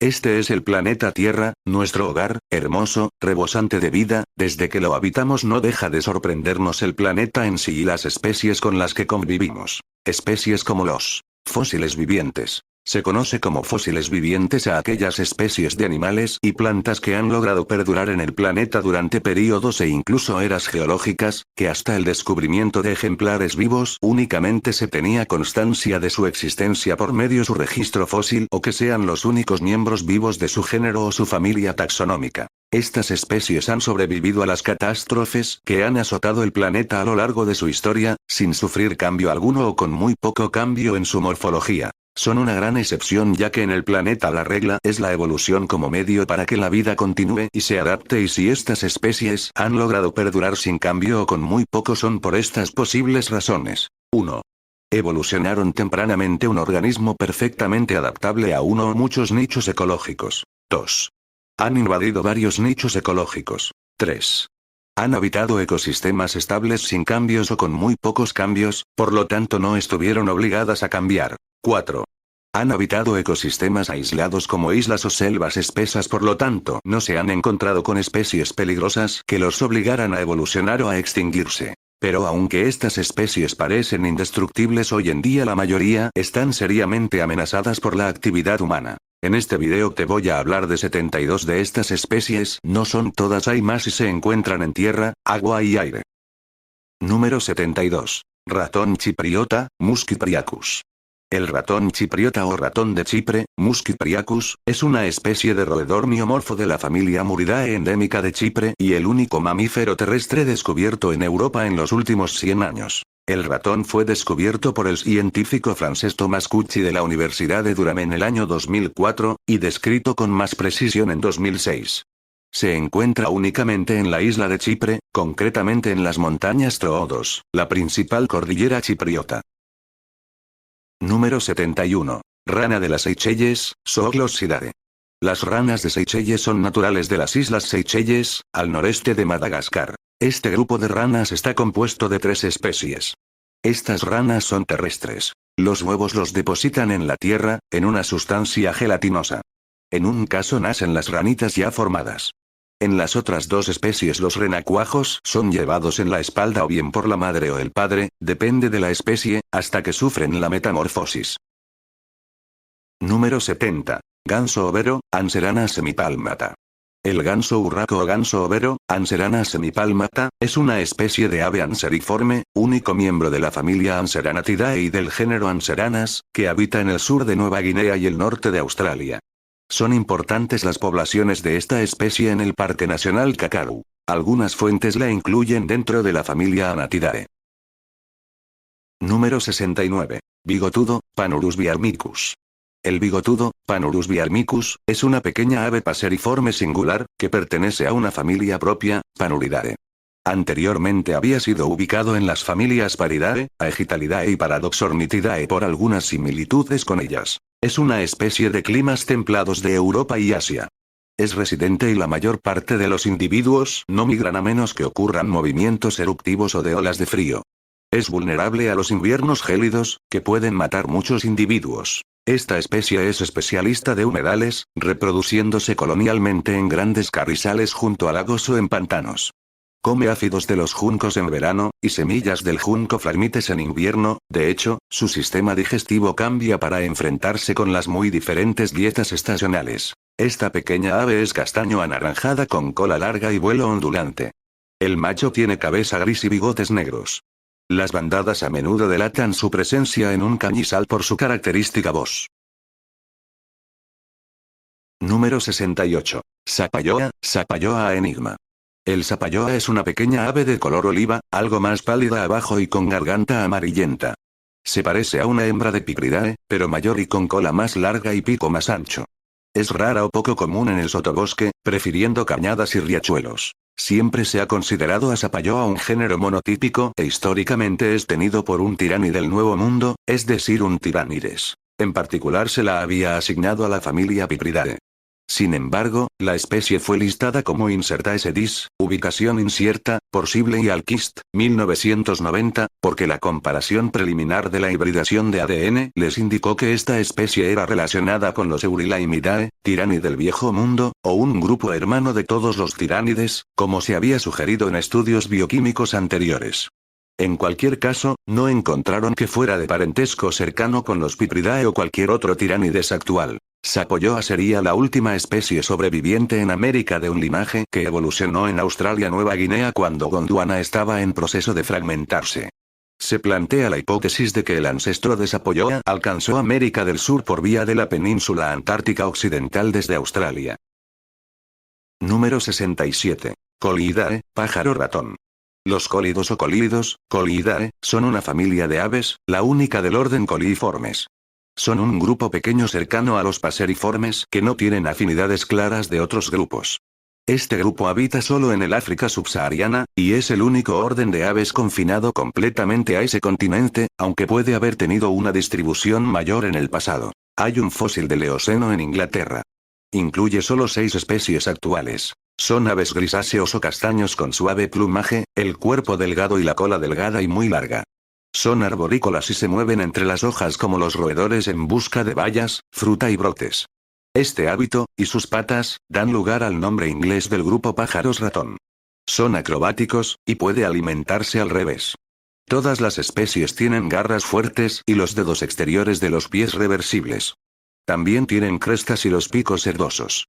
Este es el planeta Tierra, nuestro hogar, hermoso, rebosante de vida, desde que lo habitamos no deja de sorprendernos el planeta en sí y las especies con las que convivimos. Especies como los fósiles vivientes. Se conoce como fósiles vivientes a aquellas especies de animales y plantas que han logrado perdurar en el planeta durante períodos e incluso eras geológicas, que hasta el descubrimiento de ejemplares vivos únicamente se tenía constancia de su existencia por medio de su registro fósil o que sean los únicos miembros vivos de su género o su familia taxonómica. Estas especies han sobrevivido a las catástrofes que han azotado el planeta a lo largo de su historia, sin sufrir cambio alguno o con muy poco cambio en su morfología. Son una gran excepción ya que en el planeta la regla es la evolución como medio para que la vida continúe y se adapte y si estas especies han logrado perdurar sin cambio o con muy poco son por estas posibles razones. 1. Evolucionaron tempranamente un organismo perfectamente adaptable a uno o muchos nichos ecológicos. 2. Han invadido varios nichos ecológicos. 3. Han habitado ecosistemas estables sin cambios o con muy pocos cambios, por lo tanto no estuvieron obligadas a cambiar. 4. Han habitado ecosistemas aislados como islas o selvas espesas, por lo tanto no se han encontrado con especies peligrosas que los obligaran a evolucionar o a extinguirse. Pero aunque estas especies parecen indestructibles hoy en día, la mayoría están seriamente amenazadas por la actividad humana. En este video te voy a hablar de 72 de estas especies, no son todas, hay más y se encuentran en tierra, agua y aire. Número 72. Ratón chipriota, Muscipriacus. El ratón chipriota o ratón de Chipre, Muscipriacus, es una especie de roedor miomorfo de la familia Muridae endémica de Chipre y el único mamífero terrestre descubierto en Europa en los últimos 100 años. El ratón fue descubierto por el científico francés Thomas Cucci de la Universidad de Durham en el año 2004, y descrito con más precisión en 2006. Se encuentra únicamente en la isla de Chipre, concretamente en las montañas Troodos, la principal cordillera chipriota. Número 71. Rana de las Seychelles, Zooglossidare. Las ranas de Seychelles son naturales de las islas Seychelles, al noreste de Madagascar. Este grupo de ranas está compuesto de 3 especies. Estas ranas son terrestres. Los huevos los depositan en la tierra, en una sustancia gelatinosa. En un caso nacen las ranitas ya formadas. En las otras 2 especies los renacuajos son llevados en la espalda o bien por la madre o el padre, depende de la especie, hasta que sufren la metamorfosis. Número 70. Ganso overo, Anserana semipalmata. El ganso urraco o ganso overo, Anserana semipalmata, es una especie de ave anseriforme, único miembro de la familia Anseranatidae y del género Anseranas, que habita en el sur de Nueva Guinea y el norte de Australia. Son importantes las poblaciones de esta especie en el Parque Nacional Kakadu. Algunas fuentes la incluyen dentro de la familia Anatidae. Número 69. Bigotudo, Panurus biarmicus. El bigotudo, Panurus biarmicus, es una pequeña ave paseriforme singular, que pertenece a una familia propia, Panuridae. Anteriormente había sido ubicado en las familias Paridae, Aegitalidae y Paradoxornithidae por algunas similitudes con ellas. Es una especie de climas templados de Europa y Asia. Es residente y la mayor parte de los individuos no migran a menos que ocurran movimientos eruptivos o de olas de frío. Es vulnerable a los inviernos gélidos, que pueden matar muchos individuos. Esta especie es especialista de humedales, reproduciéndose colonialmente en grandes carrizales junto a lagos o en pantanos. Come áfidos de los juncos en verano, y semillas del junco phragmites en invierno. De hecho, su sistema digestivo cambia para enfrentarse con las muy diferentes dietas estacionales. Esta pequeña ave es castaño anaranjada con cola larga y vuelo ondulante. El macho tiene cabeza gris y bigotes negros. Las bandadas a menudo delatan su presencia en un cañizal por su característica voz. Número 68. Sapalloa, Sapalloa enigma. El sapalloa es una pequeña ave de color oliva, algo más pálida abajo y con garganta amarillenta. Se parece a una hembra de Picridae, pero mayor y con cola más larga y pico más ancho. Es rara o poco común en el sotobosque, prefiriendo cañadas y riachuelos. Siempre se ha considerado a Sapalloa un género monotípico e históricamente es tenido por un tirani del Nuevo Mundo, es decir un tiranides. En particular se la había asignado a la familia Picridae. Sin embargo, la especie fue listada como incerta sedis, ubicación incierta, por Sibley y Alquist, 1990, porque la comparación preliminar de la hibridación de ADN les indicó que esta especie era relacionada con los Eurilaimidae, tirani del Viejo Mundo, o un grupo hermano de todos los tiránides, como se había sugerido en estudios bioquímicos anteriores. En cualquier caso, no encontraron que fuera de parentesco cercano con los Pipridae o cualquier otro tiránides actual. Sapoyoa sería la última especie sobreviviente en América de un linaje que evolucionó en Australia-Nueva Guinea cuando Gondwana estaba en proceso de fragmentarse. Se plantea la hipótesis de que el ancestro de Sapoyoa alcanzó América del Sur por vía de la península antártica occidental desde Australia. Número 67. Coliidae, pájaro ratón. Los cólidos o colídeos, Coliidae, son una familia de aves, la única del orden Coliiformes. Son un grupo pequeño cercano a los paseriformes que no tienen afinidades claras de otros grupos. Este grupo habita solo en el África subsahariana, y es el único orden de aves confinado completamente a ese continente, aunque puede haber tenido una distribución mayor en el pasado. Hay un fósil del Eoceno en Inglaterra. Incluye solo 6 especies actuales. Son aves grisáceos o castaños con suave plumaje, el cuerpo delgado y la cola delgada y muy larga. Son arborícolas y se mueven entre las hojas como los roedores en busca de bayas, fruta y brotes. Este hábito, y sus patas, dan lugar al nombre inglés del grupo pájaros ratón. Son acrobáticos, y puede alimentarse al revés. Todas las especies tienen garras fuertes y los dedos exteriores de los pies reversibles. También tienen crestas y los picos cerdosos.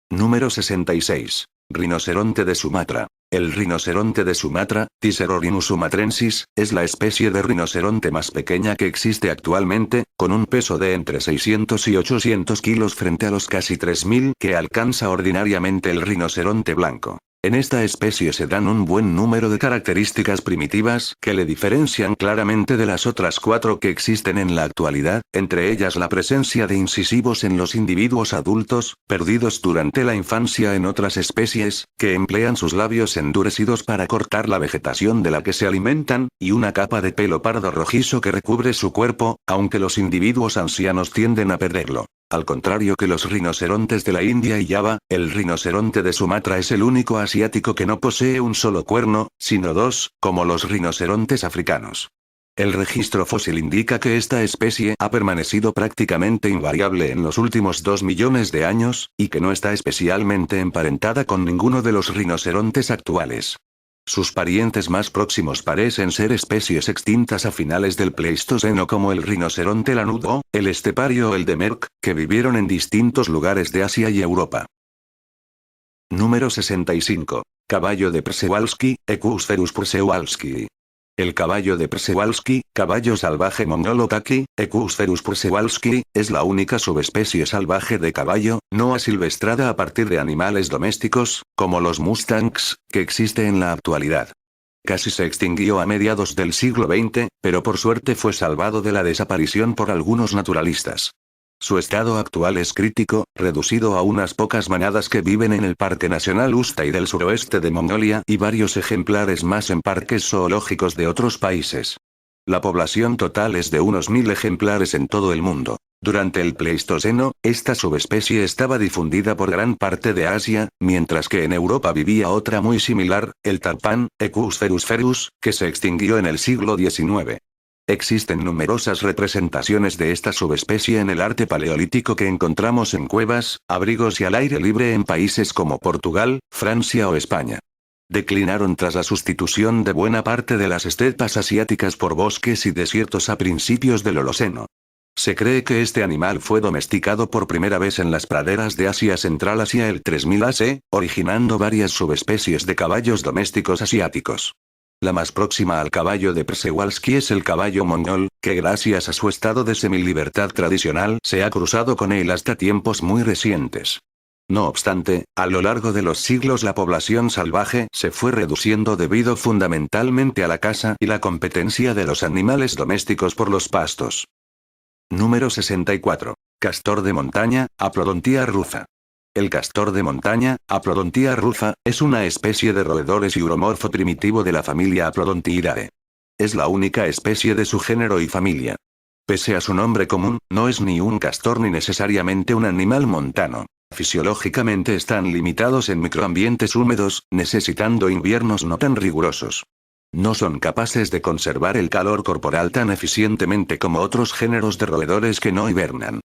Número 66. Rinoceronte de Sumatra. El rinoceronte de Sumatra, Tiserorhinus sumatrensis, es la especie de rinoceronte más pequeña que existe actualmente, con un peso de entre 600 y 800 kilos frente a los casi 3000 que alcanza ordinariamente el rinoceronte blanco. En esta especie se dan un buen número de características primitivas que le diferencian claramente de las otras 4 que existen en la actualidad, entre ellas la presencia de incisivos en los individuos adultos, perdidos durante la infancia en otras especies, que emplean sus labios endurecidos para cortar la vegetación de la que se alimentan, y una capa de pelo pardo rojizo que recubre su cuerpo, aunque los individuos ancianos tienden a perderlo. Al contrario que los rinocerontes de la India y Java, el rinoceronte de Sumatra es el único asiático que no posee un solo cuerno, sino 2, como los rinocerontes africanos. El registro fósil indica que esta especie ha permanecido prácticamente invariable en los últimos 2 millones de años, y que no está especialmente emparentada con ninguno de los rinocerontes actuales. Sus parientes más próximos parecen ser especies extintas a finales del Pleistoceno como el rinoceronte lanudo, el estepario o el de Merck, que vivieron en distintos lugares de Asia y Europa. Número 65. Caballo de Przewalski, Equus Przewalski. El caballo de Przewalski, caballo salvaje mongolo Kaki, Equus Przewalski, es la única subespecie salvaje de caballo, no asilvestrada a partir de animales domésticos, como los mustangs, que existe en la actualidad. Casi se extinguió a mediados del siglo XX, pero por suerte fue salvado de la desaparición por algunos naturalistas. Su estado actual es crítico, reducido a unas pocas manadas que viven en el Parque Nacional Usta y del suroeste de Mongolia y varios ejemplares más en parques zoológicos de otros países. La población total es de unos 1000 ejemplares en todo el mundo. Durante el Pleistoceno, esta subespecie estaba difundida por gran parte de Asia, mientras que en Europa vivía otra muy similar, el tarpán, Equus ferus, que se extinguió en el siglo XIX. Existen numerosas representaciones de esta subespecie en el arte paleolítico que encontramos en cuevas, abrigos y al aire libre en países como Portugal, Francia o España. Declinaron tras la sustitución de buena parte de las estepas asiáticas por bosques y desiertos a principios del Holoceno. Se cree que este animal fue domesticado por primera vez en las praderas de Asia Central hacia el 3000 AC, originando varias subespecies de caballos domésticos asiáticos. La más próxima al caballo de Przewalski es el caballo mongol, que gracias a su estado de semilibertad tradicional se ha cruzado con él hasta tiempos muy recientes. No obstante, a lo largo de los siglos la población salvaje se fue reduciendo debido fundamentalmente a la caza y la competencia de los animales domésticos por los pastos. Número 64. Castor de montaña, Aplodontia rufa. El castor de montaña, Aplodontia rufa, es una especie de roedores y uromorfo primitivo de la familia Aplodontiidae. Es la única especie de su género y familia. Pese a su nombre común, no es ni un castor ni necesariamente un animal montano. Fisiológicamente están limitados en microambientes húmedos, necesitando inviernos no tan rigurosos. No son capaces de conservar el calor corporal tan eficientemente como otros géneros de roedores que no hibernan.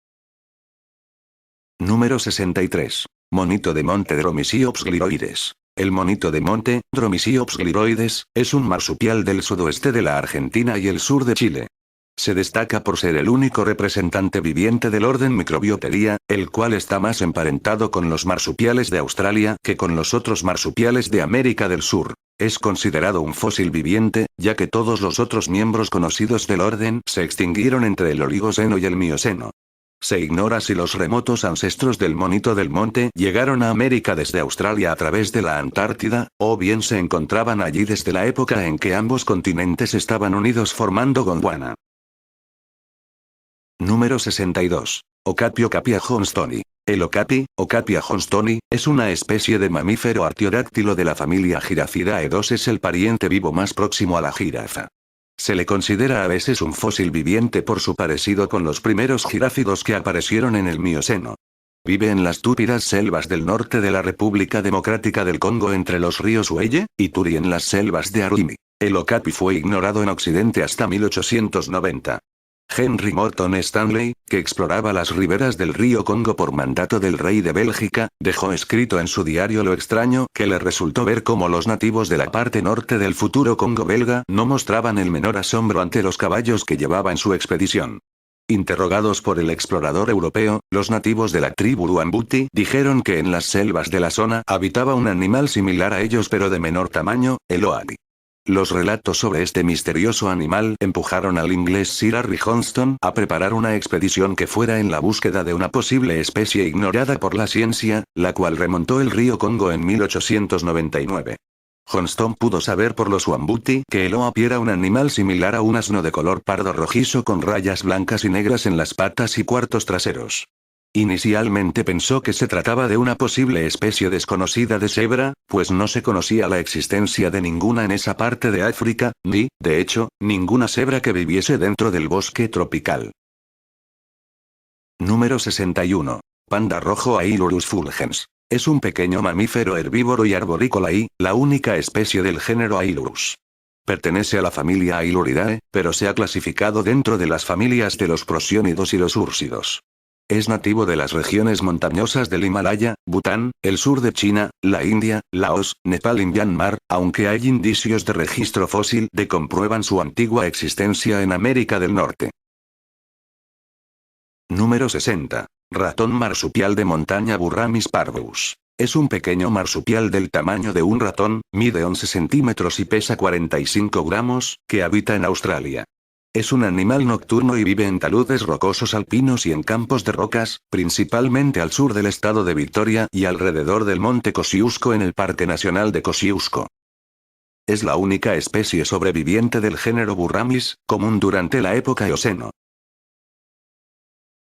Número 63. Monito de monte Dromisiops gliroides. El monito de monte, Dromisiops gliroides, es un marsupial del sudoeste de la Argentina y el sur de Chile. Se destaca por ser el único representante viviente del orden Microbioteria, el cual está más emparentado con los marsupiales de Australia que con los otros marsupiales de América del Sur. Es considerado un fósil viviente, ya que todos los otros miembros conocidos del orden se extinguieron entre el Oligoceno y el Mioceno. Se ignora si los remotos ancestros del monito del monte llegaron a América desde Australia a través de la Antártida, o bien se encontraban allí desde la época en que ambos continentes estaban unidos formando Gondwana. Número 62. Okapi Okapia johnstoni. El okapi, Okapia johnstoni, es una especie de mamífero artiodáctilo de la familia Giracidae. Es el pariente vivo más próximo a la jirafa. Se le considera a veces un fósil viviente por su parecido con los primeros giráfidos que aparecieron en el Mioceno. Vive en las túpidas selvas del norte de la República Democrática del Congo entre los ríos Uelle y Turi en las selvas de Arimi. El okapi fue ignorado en Occidente hasta 1890. Henry Morton Stanley, que exploraba las riberas del río Congo por mandato del rey de Bélgica, dejó escrito en su diario lo extraño que le resultó ver cómo los nativos de la parte norte del futuro Congo belga no mostraban el menor asombro ante los caballos que llevaba en su expedición. Interrogados por el explorador europeo, los nativos de la tribu Luambuti dijeron que en las selvas de la zona habitaba un animal similar a ellos pero de menor tamaño, el oapi. Los relatos sobre este misterioso animal empujaron al inglés Sir Harry Johnston a preparar una expedición que fuera en la búsqueda de una posible especie ignorada por la ciencia, la cual remontó el río Congo en 1899. Johnston pudo saber por los Wambuti que el oapi era un animal similar a un asno de color pardo rojizo con rayas blancas y negras en las patas y cuartos traseros. Inicialmente pensó que se trataba de una posible especie desconocida de cebra, pues no se conocía la existencia de ninguna en esa parte de África, ni, de hecho, ninguna cebra que viviese dentro del bosque tropical. Número 61. Panda rojo Ailurus fulgens. Es un pequeño mamífero herbívoro y arborícola y, la única especie del género Ailurus. Pertenece a la familia Ailuridae, pero se ha clasificado dentro de las familias de los prosiónidos y los úrsidos. Es nativo de las regiones montañosas del Himalaya, Bután, el sur de China, la India, Laos, Nepal y Myanmar, aunque hay indicios de registro fósil que comprueban su antigua existencia en América del Norte. Número 60. Ratón marsupial de montaña Burramis parvus. Es un pequeño marsupial del tamaño de un ratón, mide 11 centímetros y pesa 45 gramos, que habita en Australia. Es un animal nocturno y vive en taludes rocosos alpinos y en campos de rocas, principalmente al sur del estado de Victoria y alrededor del monte Kosciuszko en el Parque Nacional de Kosciuszko. Es la única especie sobreviviente del género Burramis, común durante la época Eoceno.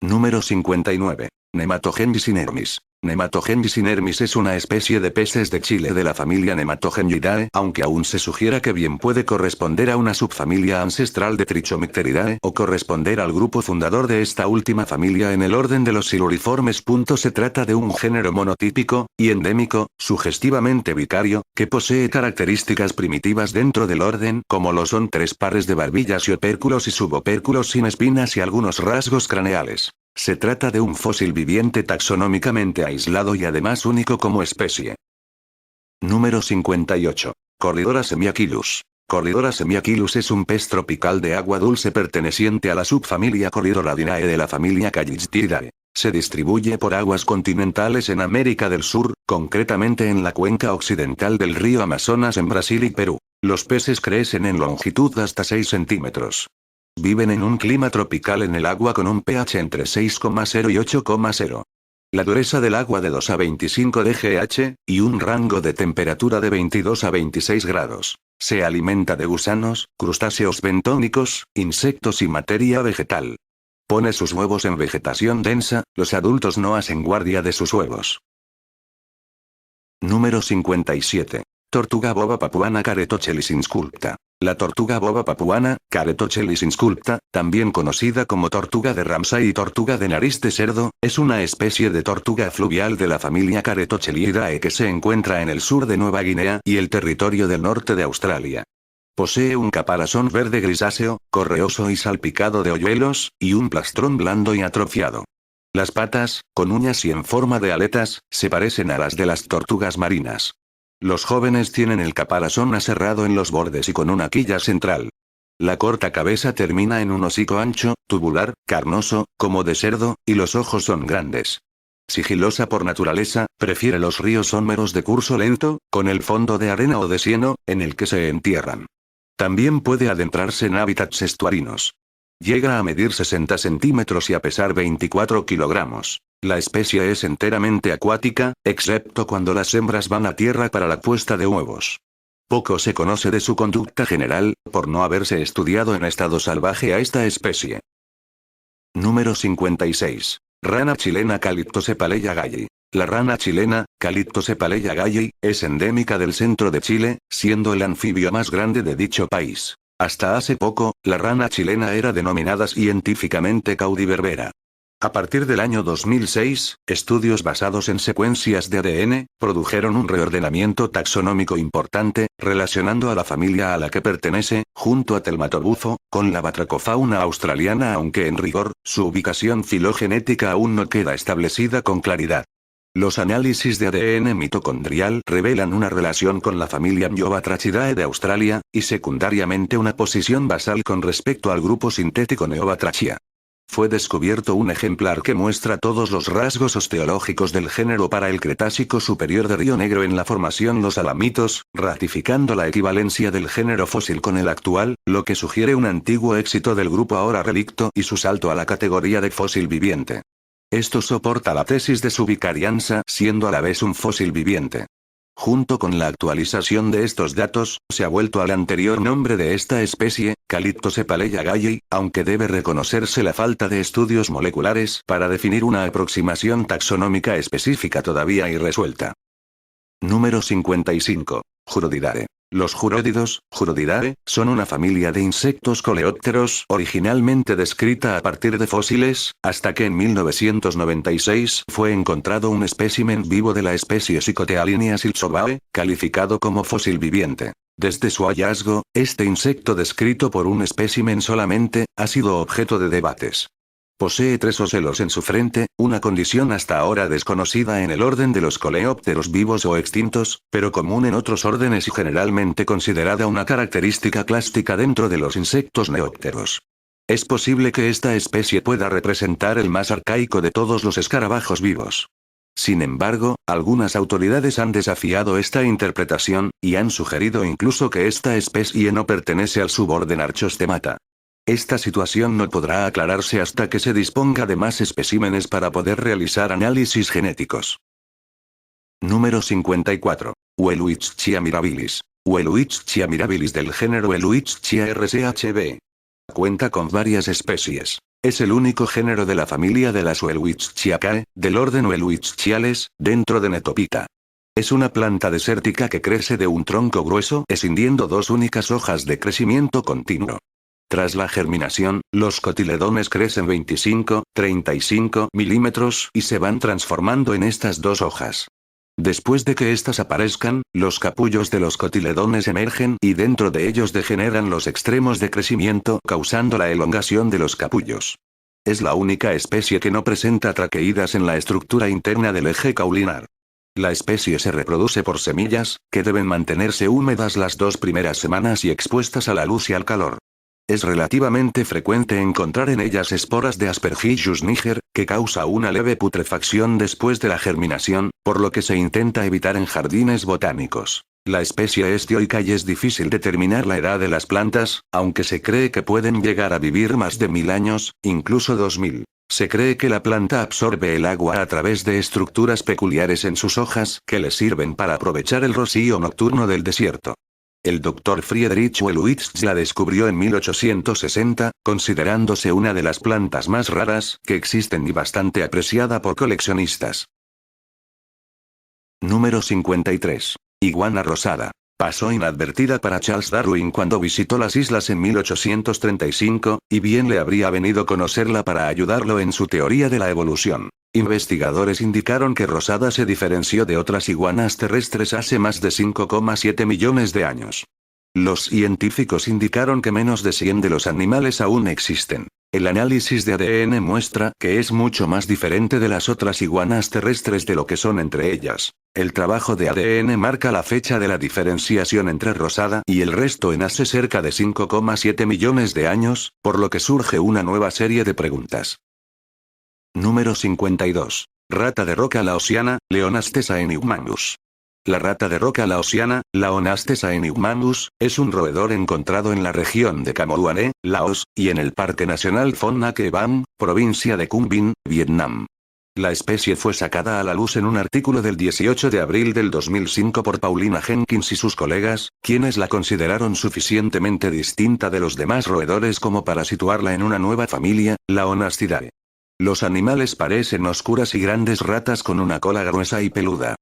Número 59. Nematogenys inermis. Nematogenys inermis es una especie de peces de Chile de la familia Nematogenidae, aunque aún se sugiera que bien puede corresponder a una subfamilia ancestral de Trichomicteridae o corresponder al grupo fundador de esta última familia en el orden de los siluriformes. Se trata de un género monotípico y endémico, sugestivamente vicario, que posee características primitivas dentro del orden, como lo son 3 pares de barbillas y opérculos y subopérculos sin espinas y algunos rasgos craneales. Se trata de un fósil viviente taxonómicamente aislado y además único como especie. Número 58. Corridora semiaquilus. Corridora semiaquilus es un pez tropical de agua dulce perteneciente a la subfamilia Corridoradinae de la familia Callictidae. Se distribuye por aguas continentales en América del Sur, concretamente en la cuenca occidental del río Amazonas en Brasil y Perú. Los peces crecen en longitud hasta 6 centímetros. Viven en un clima tropical en el agua con un pH entre 6,0 y 8,0. La dureza del agua de 2 a 25 dgH, y un rango de temperatura de 22 a 26 grados. Se alimenta de gusanos, crustáceos bentónicos, insectos y materia vegetal. Pone sus huevos en vegetación densa, los adultos no hacen guardia de sus huevos. Número 57. Tortuga boba papuana Caretochelis insculpta. La tortuga boba papuana, Caretochelis insculpta, también conocida como tortuga de Ramsay y tortuga de nariz de cerdo, es una especie de tortuga fluvial de la familia Caretochelidae que se encuentra en el sur de Nueva Guinea y el territorio del norte de Australia. Posee un caparazón verde grisáceo, correoso y salpicado de hoyuelos, y un plastrón blando y atrofiado. Las patas, con uñas y en forma de aletas, se parecen a las de las tortugas marinas. Los jóvenes tienen el caparazón aserrado en los bordes y con una quilla central. La corta cabeza termina en un hocico ancho, tubular, carnoso, como de cerdo, y los ojos son grandes. Sigilosa por naturaleza, prefiere los ríos someros de curso lento, con el fondo de arena o de cieno, en el que se entierran. También puede adentrarse en hábitats estuarinos. Llega a medir 60 centímetros y a pesar 24 kilogramos. La especie es enteramente acuática, excepto cuando las hembras van a tierra para la puesta de huevos. Poco se conoce de su conducta general, por no haberse estudiado en estado salvaje a esta especie. Número 56. Rana chilena Calyptocepaleia galli. La rana chilena, Calyptocepaleia galli, es endémica del centro de Chile, siendo el anfibio más grande de dicho país. Hasta hace poco, la rana chilena era denominada científicamente Caudiberbera. A partir del año 2006, estudios basados en secuencias de ADN, produjeron un reordenamiento taxonómico importante, relacionando a la familia a la que pertenece, junto a Telmatobufo, con la batracofauna australiana, aunque en rigor, su ubicación filogenética aún no queda establecida con claridad. Los análisis de ADN mitocondrial revelan una relación con la familia Neobatrachidae de Australia, y secundariamente una posición basal con respecto al grupo sintético Neobatrachia. Fue descubierto un ejemplar que muestra todos los rasgos osteológicos del género para el Cretácico superior de Río Negro en la formación Los Alamitos, ratificando la equivalencia del género fósil con el actual, lo que sugiere un antiguo éxito del grupo ahora relicto y su salto a la categoría de fósil viviente. Esto soporta la tesis de su vicarianza, siendo a la vez un fósil viviente. Junto con la actualización de estos datos, se ha vuelto al anterior nombre de esta especie, Calyptocepaleia galli, aunque debe reconocerse la falta de estudios moleculares para definir una aproximación taxonómica específica todavía irresuelta. Número 55. Jurodidae. Los juródidos, Jurodidae, son una familia de insectos coleópteros originalmente descrita a partir de fósiles, hasta que en 1996 fue encontrado un espécimen vivo de la especie Psychotealinia silsobae, calificado como fósil viviente. Desde su hallazgo, este insecto descrito por un espécimen solamente, ha sido objeto de debates. Posee 3 ocelos en su frente, una condición hasta ahora desconocida en el orden de los coleópteros vivos o extintos, pero común en otros órdenes y generalmente considerada una característica clástica dentro de los insectos neópteros. Es posible que esta especie pueda representar el más arcaico de todos los escarabajos vivos. Sin embargo, algunas autoridades han desafiado esta interpretación, y han sugerido incluso que esta especie no pertenece al suborden Archostemata. Esta situación no podrá aclararse hasta que se disponga de más especímenes para poder realizar análisis genéticos. Número 54. Welwitschia mirabilis. Welwitschia mirabilis del género Welwitschia rchb. Cuenta con varias especies. Es el único género de la familia de las Welwitschhiaceae, del orden Welwitschhiales, dentro de Netophyta. Es una planta desértica que crece de un tronco grueso, escindiendo 2 únicas hojas de crecimiento continuo. Tras la germinación, los cotiledones crecen 25-35 milímetros y se van transformando en estas 2 hojas. Después de que éstas aparezcan, los capullos de los cotiledones emergen y dentro de ellos degeneran los extremos de crecimiento, causando la elongación de los capullos. Es la única especie que no presenta traqueídas en la estructura interna del eje caulinar. La especie se reproduce por semillas, que deben mantenerse húmedas las 2 primeras semanas y expuestas a la luz y al calor. Es relativamente frecuente encontrar en ellas esporas de Aspergillus niger, que causa una leve putrefacción después de la germinación, por lo que se intenta evitar en jardines botánicos. La especie es dioica y es difícil determinar la edad de las plantas, aunque se cree que pueden llegar a vivir más de 1000 años, incluso 2000. Se cree que la planta absorbe el agua a través de estructuras peculiares en sus hojas que le sirven para aprovechar el rocío nocturno del desierto. El Dr. Friedrich Welwitsch la descubrió en 1860, considerándose una de las plantas más raras que existen y bastante apreciada por coleccionistas. Número 53. Iguana rosada. Pasó inadvertida para Charles Darwin cuando visitó las islas en 1835, y bien le habría venido conocerla para ayudarlo en su teoría de la evolución. Investigadores indicaron que Rosada se diferenció de otras iguanas terrestres hace más de 5,7 millones de años. Los científicos indicaron que menos de 100 de los animales aún existen. El análisis de ADN muestra que es mucho más diferente de las otras iguanas terrestres de lo que son entre ellas. El trabajo de ADN marca la fecha de la diferenciación entre Rosada y el resto en hace cerca de 5,7 millones de años, por lo que surge una nueva serie de preguntas. Número 52. Rata de roca laosiana, Leonastesa enigmanus. La rata de roca laosiana, Leonastesa enigmanus, es un roedor encontrado en la región de Camoduané, Laos, y en el Parque Nacional Phon Nha Bam, provincia de Cung Binh, Vietnam. La especie fue sacada a la luz en un artículo del 18 de abril del 2005 por Paulina Jenkins y sus colegas, quienes la consideraron suficientemente distinta de los demás roedores como para situarla en una nueva familia, Leonastidae. Los animales parecen oscuras y grandes ratas con una cola gruesa y peluda.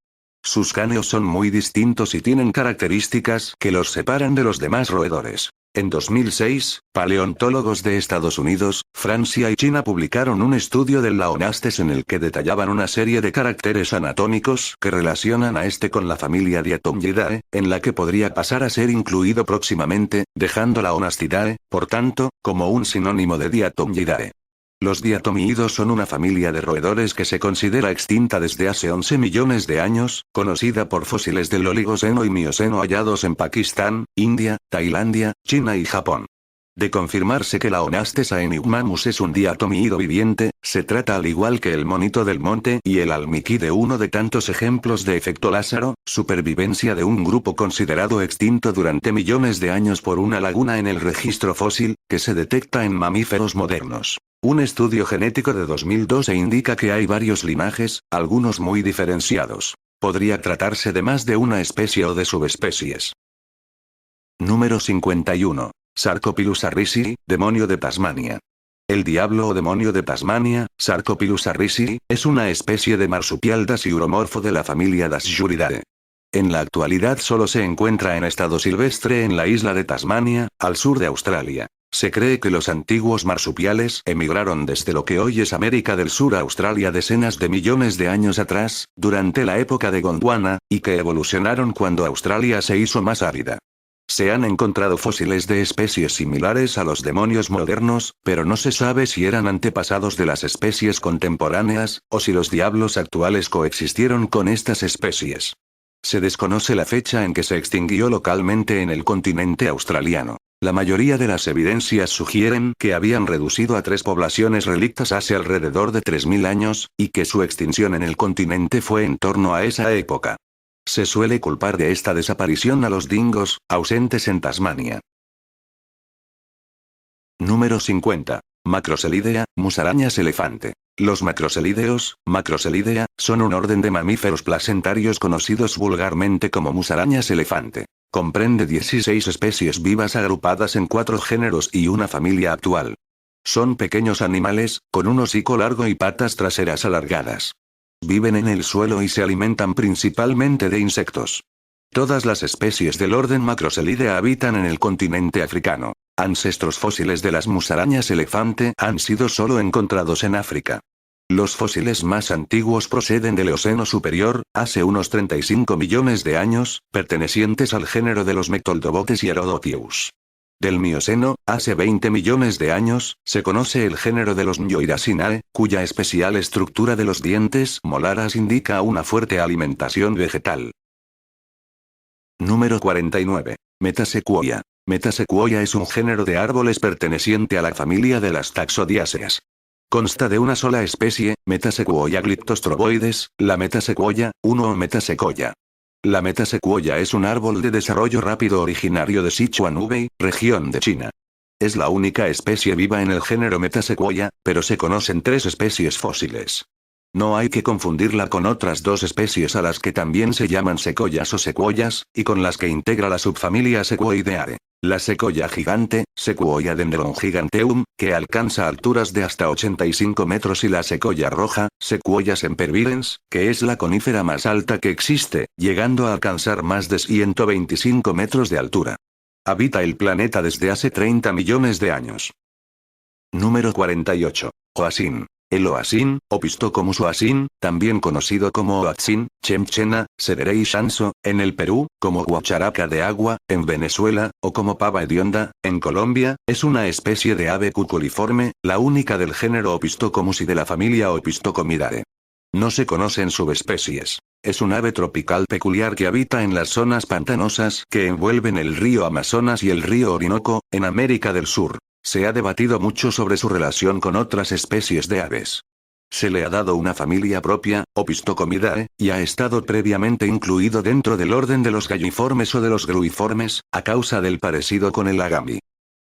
Sus cráneos son muy distintos y tienen características que los separan de los demás roedores. En 2006, paleontólogos de Estados Unidos, Francia y China publicaron un estudio del Laonastes en el que detallaban una serie de caracteres anatómicos que relacionan a este con la familia Diatomyidae, en la que podría pasar a ser incluido próximamente, dejando Laonastidae, por tanto, como un sinónimo de Diatomyidae. Los diatomíidos son una familia de roedores que se considera extinta desde hace 11 millones de años, conocida por fósiles del Oligoceno y Mioceno hallados en Pakistán, India, Tailandia, China y Japón. De confirmarse que Leonastesa enigmanus es un diatomíido viviente, se trata al igual que el monito del monte y el almiquí de uno de tantos ejemplos de efecto Lázaro, supervivencia de un grupo considerado extinto durante millones de años por una laguna en el registro fósil, que se detecta en mamíferos modernos. Un estudio genético de 2012 indica que hay varios linajes, algunos muy diferenciados. Podría tratarse de más de una especie o de subespecies. Número 51. Sarcopilus arrisii, demonio de Tasmania. El diablo o demonio de Tasmania, Sarcopilus arrisii, es una especie de marsupial dasiuromorfo de la familia Dasyuridae. En la actualidad solo se encuentra en estado silvestre en la isla de Tasmania, al sur de Australia. Se cree que los antiguos marsupiales emigraron desde lo que hoy es América del Sur a Australia decenas de millones de años atrás, durante la época de Gondwana, y que evolucionaron cuando Australia se hizo más árida. Se han encontrado fósiles de especies similares a los demonios modernos, pero no se sabe si eran antepasados de las especies contemporáneas, o si los diablos actuales coexistieron con estas especies. Se desconoce la fecha en que se extinguió localmente en el continente australiano. La mayoría de las evidencias sugieren que habían reducido a 3 poblaciones relictas hace alrededor de 3000 años, y que su extinción en el continente fue en torno a esa época. Se suele culpar de esta desaparición a los dingos, ausentes en Tasmania. Número 50. Macroselidea, musarañas elefante. Los macroselideos, Macroselidea, son un orden de mamíferos placentarios conocidos vulgarmente como musarañas elefante. Comprende 16 especies vivas agrupadas en 4 géneros y una familia actual. Son pequeños animales, con un hocico largo y patas traseras alargadas. Viven en el suelo y se alimentan principalmente de insectos. Todas las especies del orden Macroselidea habitan en el continente africano. Ancestros fósiles de las musarañas elefante han sido solo encontrados en África. Los fósiles más antiguos proceden del Eoceno superior, hace unos 35 millones de años, pertenecientes al género de los Mectoldobotes y Herodoteuthis. Del Mioceno, hace 20 millones de años, se conoce el género de los Myoirasinae, cuya especial estructura de los dientes molares indica una fuerte alimentación vegetal. Número 49. Metasequoia. Metasequoia es un género de árboles perteneciente a la familia de las Taxodiaceae. Consta de una sola especie, Metasequoia glyptostroboides, la Metasequoia 1 o Metasequoia. La Metasequoia es un árbol de desarrollo rápido originario de Sichuan Hubei, región de China. Es la única especie viva en el género Metasequoia, pero se conocen 3 especies fósiles. No hay que confundirla con otras dos especies a las que también se llaman secoyas o secuoyas, y con las que integra la subfamilia Sequoideae. La secoya gigante, Sequoia dendron giganteum, que alcanza alturas de hasta 85 metros y la secoya roja, Sequoia sempervirens, que es la conífera más alta que existe, llegando a alcanzar más de 125 metros de altura. Habita el planeta desde hace 30 millones de años. Número 48. Oasin. El oasin, Opisthocomus oasin, también conocido como oatzin, chemchena, sederei shanso, en el Perú, como guacharaca de agua, en Venezuela, o como pava hedionda, en Colombia, es una especie de ave cuculiforme, la única del género Opisthocomus y de la familia Opisthocomidae. No se conocen subespecies. Es un ave tropical peculiar que habita en las zonas pantanosas que envuelven el río Amazonas y el río Orinoco, en América del Sur. Se ha debatido mucho sobre su relación con otras especies de aves. Se le ha dado una familia propia, Opisthocomidae, y ha estado previamente incluido dentro del orden de los galliformes o de los gruiformes, a causa del parecido con el agami.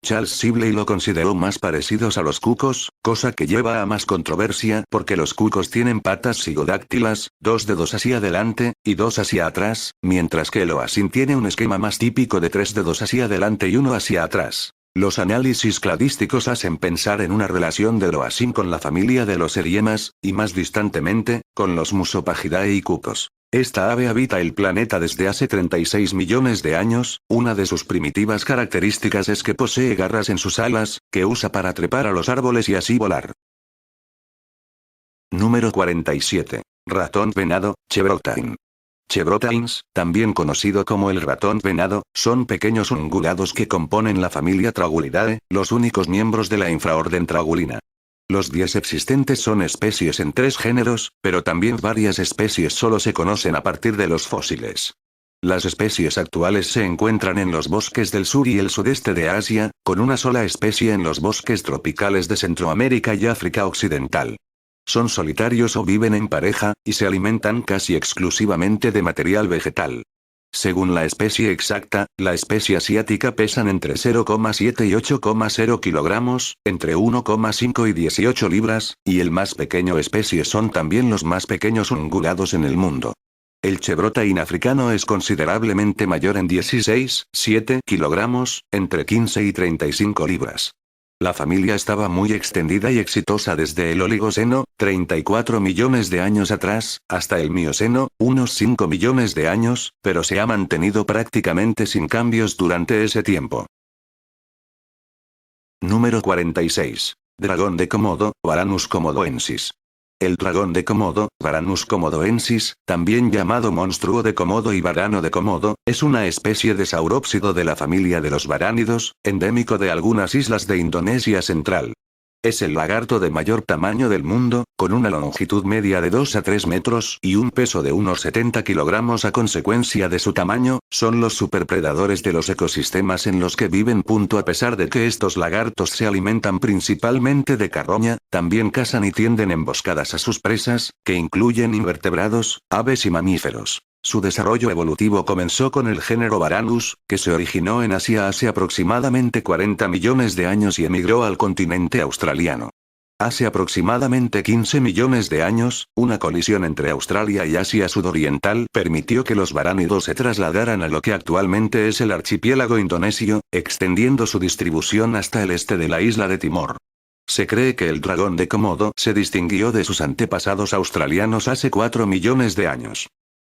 Charles Sibley lo consideró más parecidos a los cucos, cosa que lleva a más controversia porque los cucos tienen patas cigodáctilas, 2 dedos hacia adelante, y 2 hacia atrás, mientras que el oasin tiene un esquema más típico de 3 dedos hacia adelante y 1 hacia atrás. Los análisis cladísticos hacen pensar en una relación del oasin con la familia de los eriemas, y más distantemente, con los Musopagidae y cucos. Esta ave habita el planeta desde hace 36 millones de años, una de sus primitivas características es que posee garras en sus alas, que usa para trepar a los árboles y así volar. Número 47. Ratón venado, Chevrotain. Chevrotains, también conocido como el ratón venado, son pequeños ungulados que componen la familia Tragulidae, los únicos miembros de la infraorden Tragulina. Los 10 existentes son especies en 3 géneros, pero también varias especies solo se conocen a partir de los fósiles. Las especies actuales se encuentran en los bosques del sur y el sudeste de Asia, con una sola especie en los bosques tropicales de Centroamérica y África Occidental. Son solitarios o viven en pareja, y se alimentan casi exclusivamente de material vegetal. Según la especie exacta, la especie asiática pesan entre 0,7 y 8,0 kilogramos, entre 1,5 y 18 libras, y el más pequeño especie son también los más pequeños ungulados en el mundo. El Chevrotain africano es considerablemente mayor en 16,7 kilogramos, entre 15 y 35 libras. La familia estaba muy extendida y exitosa desde el Oligoceno, 34 millones de años atrás, hasta el Mioceno, unos 5 millones de años, pero se ha mantenido prácticamente sin cambios durante ese tiempo. Número 46. Dragón de Komodo, Varanus komodoensis. El dragón de Komodo, Varanus komodoensis, también llamado monstruo de Komodo y varano de Komodo, es una especie de saurópsido de la familia de los varánidos, endémico de algunas islas de Indonesia central. Es el lagarto de mayor tamaño del mundo, con una longitud media de 2 a 3 metros y un peso de unos 70 kilogramos a consecuencia de su tamaño, son los superpredadores de los ecosistemas en los que viven. A pesar de que estos lagartos se alimentan principalmente de carroña, también cazan y tienden emboscadas a sus presas, que incluyen invertebrados, aves y mamíferos. Su desarrollo evolutivo comenzó con el género Varanus, que se originó en Asia hace aproximadamente 40 millones de años y emigró al continente australiano. Hace aproximadamente 15 millones de años, una colisión entre Australia y Asia sudoriental permitió que los varánidos se trasladaran a lo que actualmente es el archipiélago indonesio, extendiendo su distribución hasta el este de la isla de Timor. Se cree que el dragón de Komodo se distinguió de sus antepasados australianos hace 4 millones de años.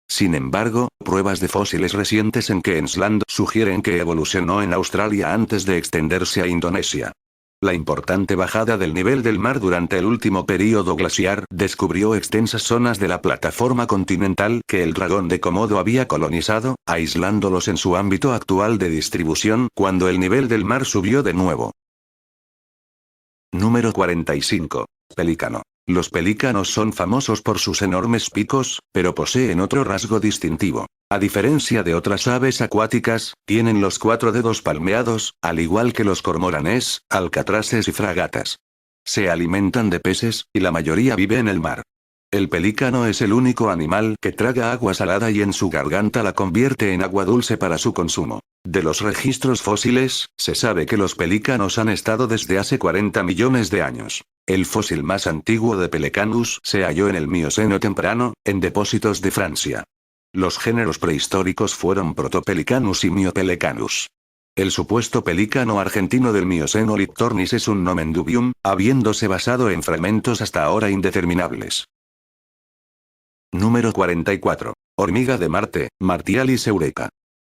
Sin embargo, pruebas de fósiles recientes en Queensland sugieren que evolucionó en Australia antes de extenderse a Indonesia. La importante bajada del nivel del mar durante el último período glaciar descubrió extensas zonas de la plataforma continental que el dragón de Komodo había colonizado, aislándolos en su ámbito actual de distribución cuando el nivel del mar subió de nuevo. Número 45. Pelícano. Los pelícanos son famosos por sus enormes picos, pero poseen otro rasgo distintivo. A diferencia de otras aves acuáticas, tienen los 4 dedos palmeados, al igual que los cormoranes, alcatraces y fragatas. Se alimentan de peces, y la mayoría vive en el mar. El pelícano es el único animal que traga agua salada y en su garganta la convierte en agua dulce para su consumo. De los registros fósiles, se sabe que los pelícanos han estado desde hace 40 millones de años. El fósil más antiguo de Pelecanus se halló en el Mioceno temprano, en depósitos de Francia. Los géneros prehistóricos fueron Protopelicanus y Miopelecanus. El supuesto pelícano argentino del Mioceno Liptornis es un nomen dubium, habiéndose basado en fragmentos hasta ahora indeterminables. Número 44. Hormiga de Marte, Martialis eureka.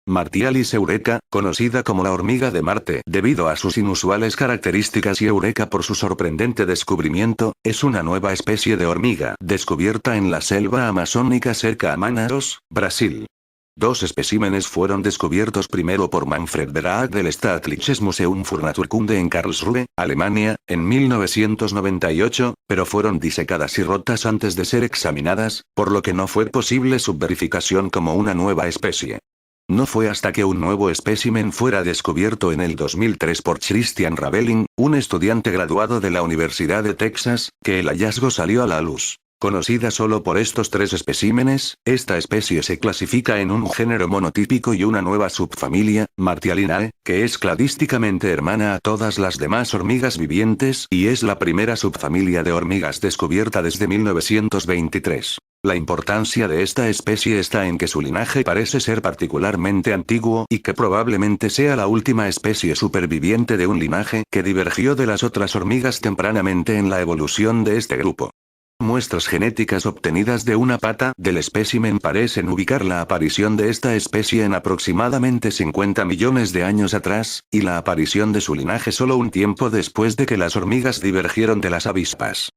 Martialis eureka, conocida como la hormiga de Marte debido a sus inusuales características y eureka por su sorprendente descubrimiento, es una nueva especie de hormiga descubierta en la selva amazónica cerca a Manaus, Brasil. Dos especímenes fueron descubiertos primero por Manfred Berag del Staatliches Museum für Naturkunde en Karlsruhe, Alemania, en 1998, pero fueron disecadas y rotas antes de ser examinadas, por lo que no fue posible su verificación como una nueva especie. No fue hasta que un nuevo espécimen fuera descubierto en el 2003 por Christian Ravelin, un estudiante graduado de la Universidad de Texas, que el hallazgo salió a la luz. Conocida solo por estos tres especímenes, esta especie se clasifica en un género monotípico y una nueva subfamilia, Martialinae, que es cladísticamente hermana a todas las demás hormigas vivientes y es la primera subfamilia de hormigas descubierta desde 1923. La importancia de esta especie está en que su linaje parece ser particularmente antiguo y que probablemente sea la última especie superviviente de un linaje que divergió de las otras hormigas tempranamente en la evolución de este grupo. Muestras genéticas obtenidas de una pata del espécimen parecen ubicar la aparición de esta especie en aproximadamente 50 millones de años atrás, y la aparición de su linaje solo un tiempo después de que las hormigas divergieron de las avispas.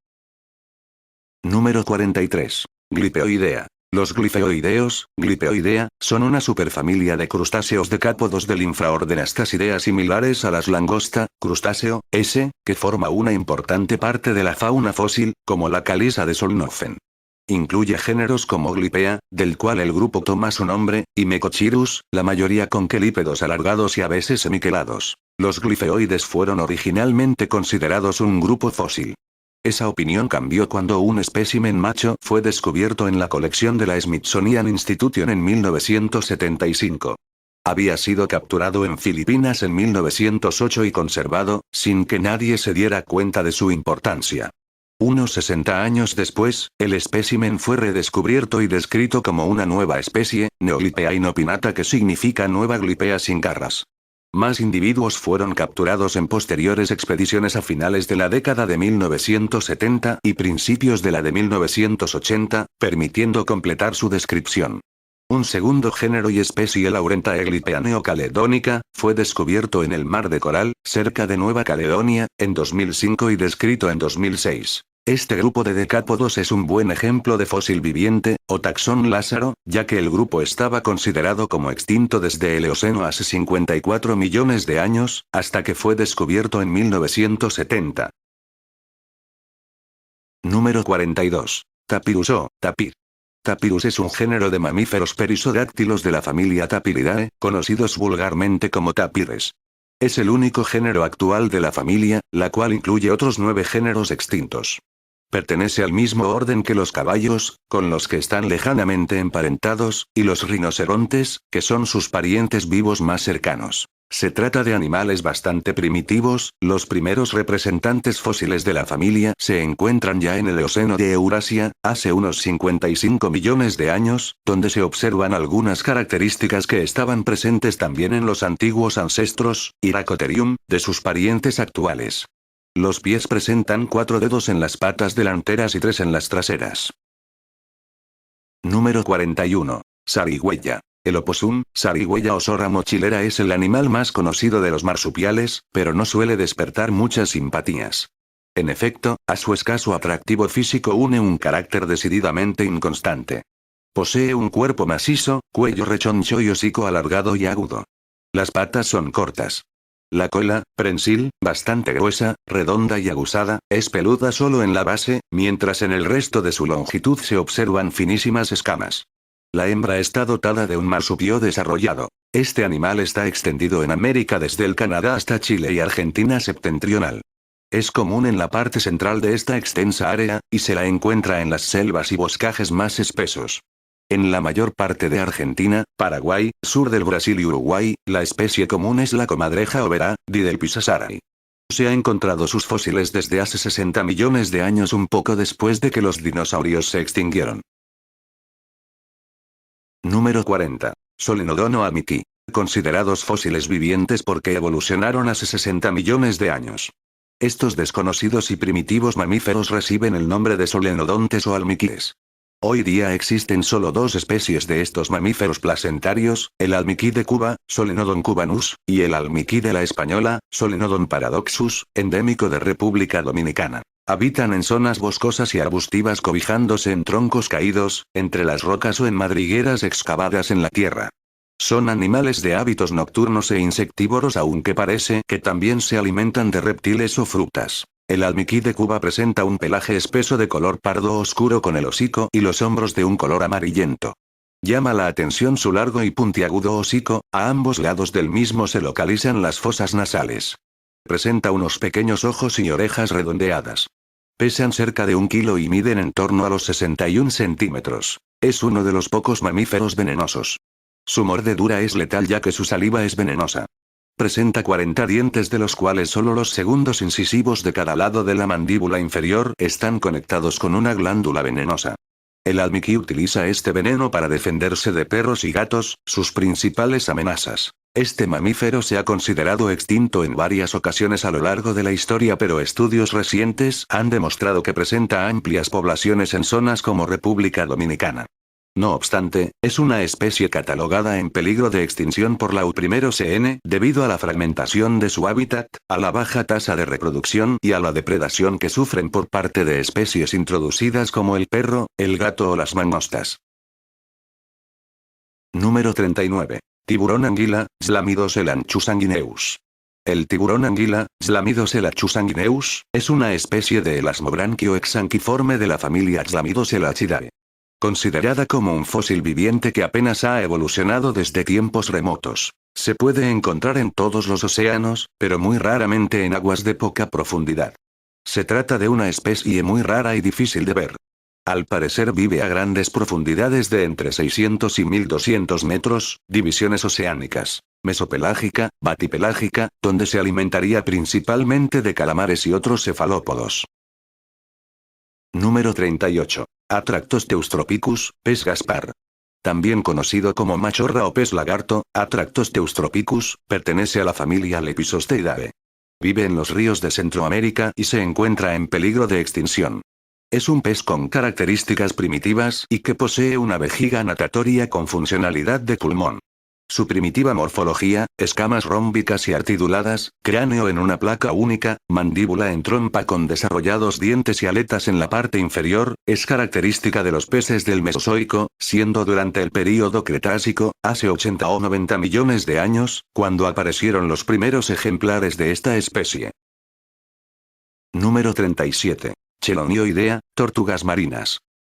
Número 43. Glipeoidea. Los Glipeoidea, son una superfamilia de crustáceos decápodos del infraorden Astacidea similares a las langosta, crustáceo, S, que forma una importante parte de la fauna fósil, como la calisa de Solnhofen. Incluye géneros como Glipea, del cual el grupo toma su nombre, y Mecochirus, la mayoría con quelípedos alargados y a veces semiquelados. Los glifeoides fueron originalmente considerados un grupo fósil. Esa opinión cambió cuando un espécimen macho fue descubierto en la colección de la Smithsonian Institution en 1975. Había sido capturado en Filipinas en 1908 y conservado, sin que nadie se diera cuenta de su importancia. Unos 60 años después, el espécimen fue redescubierto y descrito como una nueva especie, Neoglipea inopinata, que significa nueva glipea sin garras. Más individuos fueron capturados en posteriores expediciones a finales de la década de 1970 y principios de la de 1980, permitiendo completar su descripción. Un segundo género y especie, Laurentae glipea neocaledónica, fue descubierto en el Mar de Coral, cerca de Nueva Caledonia, en 2005 y descrito en 2006. Este grupo de decápodos es un buen ejemplo de fósil viviente, o taxón Lázaro, ya que el grupo estaba considerado como extinto desde el Eoceno hace 54 millones de años, hasta que fue descubierto en 1970. Número 42. Tapirus o tapir. Tapirus es un género de mamíferos perisodáctilos de la familia Tapiridae, conocidos vulgarmente como tapires. Es el único género actual de la familia, la cual incluye otros 9 géneros extintos. Pertenece al mismo orden que los caballos, con los que están lejanamente emparentados, y los rinocerontes, que son sus parientes vivos más cercanos. Se trata de animales bastante primitivos, los primeros representantes fósiles de la familia se encuentran ya en el Eoceno de Eurasia, hace unos 55 millones de años, donde se observan algunas características que estaban presentes también en los antiguos ancestros, Iracotherium, de sus parientes actuales. Los pies presentan 4 dedos en las patas delanteras y 3 en las traseras. Número 41. Zarigüeya. El opossum, zarigüeya o zorra mochilera, es el animal más conocido de los marsupiales, pero no suele despertar muchas simpatías. En efecto, a su escaso atractivo físico une un carácter decididamente inconstante. Posee un cuerpo macizo, cuello rechoncho y hocico alargado y agudo. Las patas son cortas. La cola, prensil, bastante gruesa, redonda y aguzada, es peluda solo en la base, mientras en el resto de su longitud se observan finísimas escamas. La hembra está dotada de un marsupio desarrollado. Este animal está extendido en América desde el Canadá hasta Chile y Argentina septentrional. Es común en la parte central de esta extensa área, y se la encuentra en las selvas y boscajes más espesos. En la mayor parte de Argentina, Paraguay, sur del Brasil y Uruguay, la especie común es la comadreja overa, Didelpisasaray. Se ha encontrado sus fósiles desde hace 60 millones de años, un poco después de que los dinosaurios se extinguieron. Número 40. Solenodon o Amiki. Considerados fósiles vivientes porque evolucionaron hace 60 millones de años. Estos desconocidos y primitivos mamíferos reciben el nombre de solenodontes o almiquíes. Hoy día existen solo dos especies de estos mamíferos placentarios, el almiquí de Cuba, Solenodon cubanus, y el almiquí de la Española, Solenodon paradoxus, endémico de República Dominicana. Habitan en zonas boscosas y arbustivas cobijándose en troncos caídos, entre las rocas o en madrigueras excavadas en la tierra. Son animales de hábitos nocturnos e insectívoros, aunque parece que también se alimentan de reptiles o frutas. El almiquí de Cuba presenta un pelaje espeso de color pardo oscuro con el hocico y los hombros de un color amarillento. Llama la atención su largo y puntiagudo hocico, a ambos lados del mismo se localizan las fosas nasales. Presenta unos pequeños ojos y orejas redondeadas. Pesan cerca de 1 kilo y miden en torno a los 61 centímetros. Es uno de los pocos mamíferos venenosos. Su mordedura es letal ya que su saliva es venenosa. Presenta 40 dientes, de los cuales solo los segundos incisivos de cada lado de la mandíbula inferior están conectados con una glándula venenosa. El almiquí utiliza este veneno para defenderse de perros y gatos, sus principales amenazas. Este mamífero se ha considerado extinto en varias ocasiones a lo largo de la historia, pero estudios recientes han demostrado que presenta amplias poblaciones en zonas como República Dominicana. No obstante, es una especie catalogada en peligro de extinción por la UPRIMEROCN, debido a la fragmentación de su hábitat, a la baja tasa de reproducción y a la depredación que sufren por parte de especies introducidas como el perro, el gato o las mangostas. Número 39. Tiburón anguila, Chlamydoselachus chusanguineus. El tiburón anguila, Chlamydoselachus chusanguineus, es una especie de elasmobranquio exanquiforme de la familia Chlamydoselachidae. Considerada como un fósil viviente que apenas ha evolucionado desde tiempos remotos. Se puede encontrar en todos los océanos, pero muy raramente en aguas de poca profundidad. Se trata de una especie muy rara y difícil de ver. Al parecer vive a grandes profundidades de entre 600 y 1200 metros, divisiones oceánicas, mesopelágica, batipelágica, donde se alimentaría principalmente de calamares y otros cefalópodos. Número 38. Atractos teustropicus, pez Gaspar. También conocido como machorra o pez lagarto, Atractos teustropicus, pertenece a la familia Lepidosteidae. Vive en los ríos de Centroamérica y se encuentra en peligro de extinción. Es un pez con características primitivas y que posee una vejiga natatoria con funcionalidad de pulmón. Su primitiva morfología, escamas rómbicas y articuladas, cráneo en una placa única, mandíbula en trompa con desarrollados dientes y aletas en la parte inferior, es característica de los peces del Mesozoico, siendo durante el período Cretácico, hace 80 o 90 millones de años, cuando aparecieron los primeros ejemplares de esta especie. Número 37. Chelonioidea, tortugas marinas.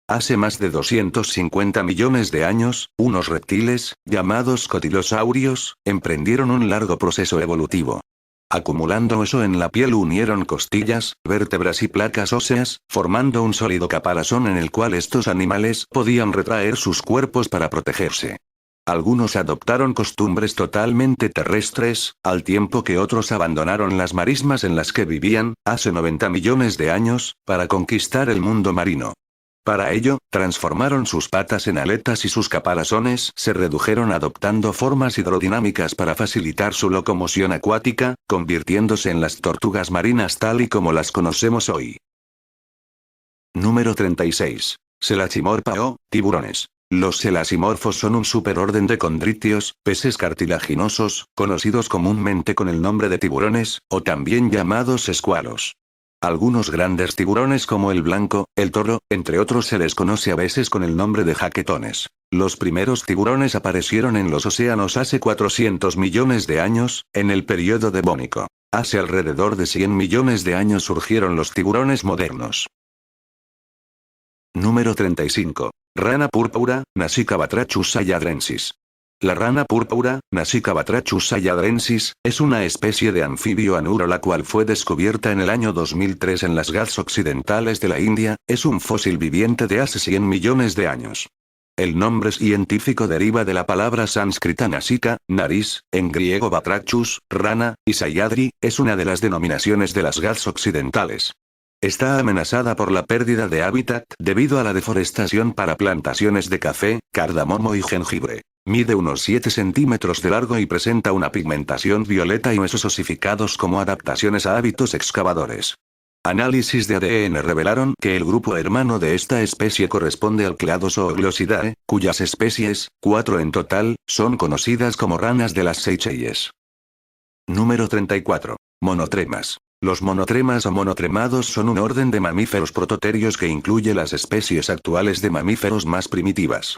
Hace más de 250 millones de años, unos reptiles, llamados cotilosaurios, emprendieron un largo proceso evolutivo. Acumulando hueso en la piel unieron costillas, vértebras y placas óseas, formando un sólido caparazón en el cual estos animales podían retraer sus cuerpos para protegerse. Algunos adoptaron costumbres totalmente terrestres, al tiempo que otros abandonaron las marismas en las que vivían, hace 90 millones de años, para conquistar el mundo marino. Para ello, transformaron sus patas en aletas y sus caparazones se redujeron adoptando formas hidrodinámicas para facilitar su locomoción acuática, convirtiéndose en las tortugas marinas tal y como las conocemos hoy. Número 36. Selachimorpha o tiburones. Los selachimorfos son un superorden de condritios, peces cartilaginosos, conocidos comúnmente con el nombre de tiburones, o también llamados escualos. Algunos grandes tiburones como el blanco, el toro, entre otros se les conoce a veces con el nombre de jaquetones. Los primeros tiburones aparecieron en los océanos hace 400 millones de años, en el período devónico. Hace alrededor de 100 millones de años surgieron los tiburones modernos. Número 35. Rana púrpura, Nasica batrachus sayadrensis. La rana púrpura, Nasica batrachus sayadrensis, es una especie de anfibio anuro la cual fue descubierta en el año 2003 en las Ghats occidentales de la India, es un fósil viviente de hace 100 millones de años. El nombre científico deriva de la palabra sánscrita nasica, nariz, en griego batrachus, rana, y sayadri, es una de las denominaciones de las Ghats occidentales. Está amenazada por la pérdida de hábitat debido a la deforestación para plantaciones de café, cardamomo y jengibre. Mide unos 7 centímetros de largo y presenta una pigmentación violeta y huesos osificados como adaptaciones a hábitos excavadores. Análisis de ADN revelaron que el grupo hermano de esta especie corresponde al clado Zooglosidae, cuyas especies, 4 en total, son conocidas como ranas de las Seychelles. Número 34. Monotremas. Los monotremas o monotremados son un orden de mamíferos prototerios que incluye las especies actuales de mamíferos más primitivas.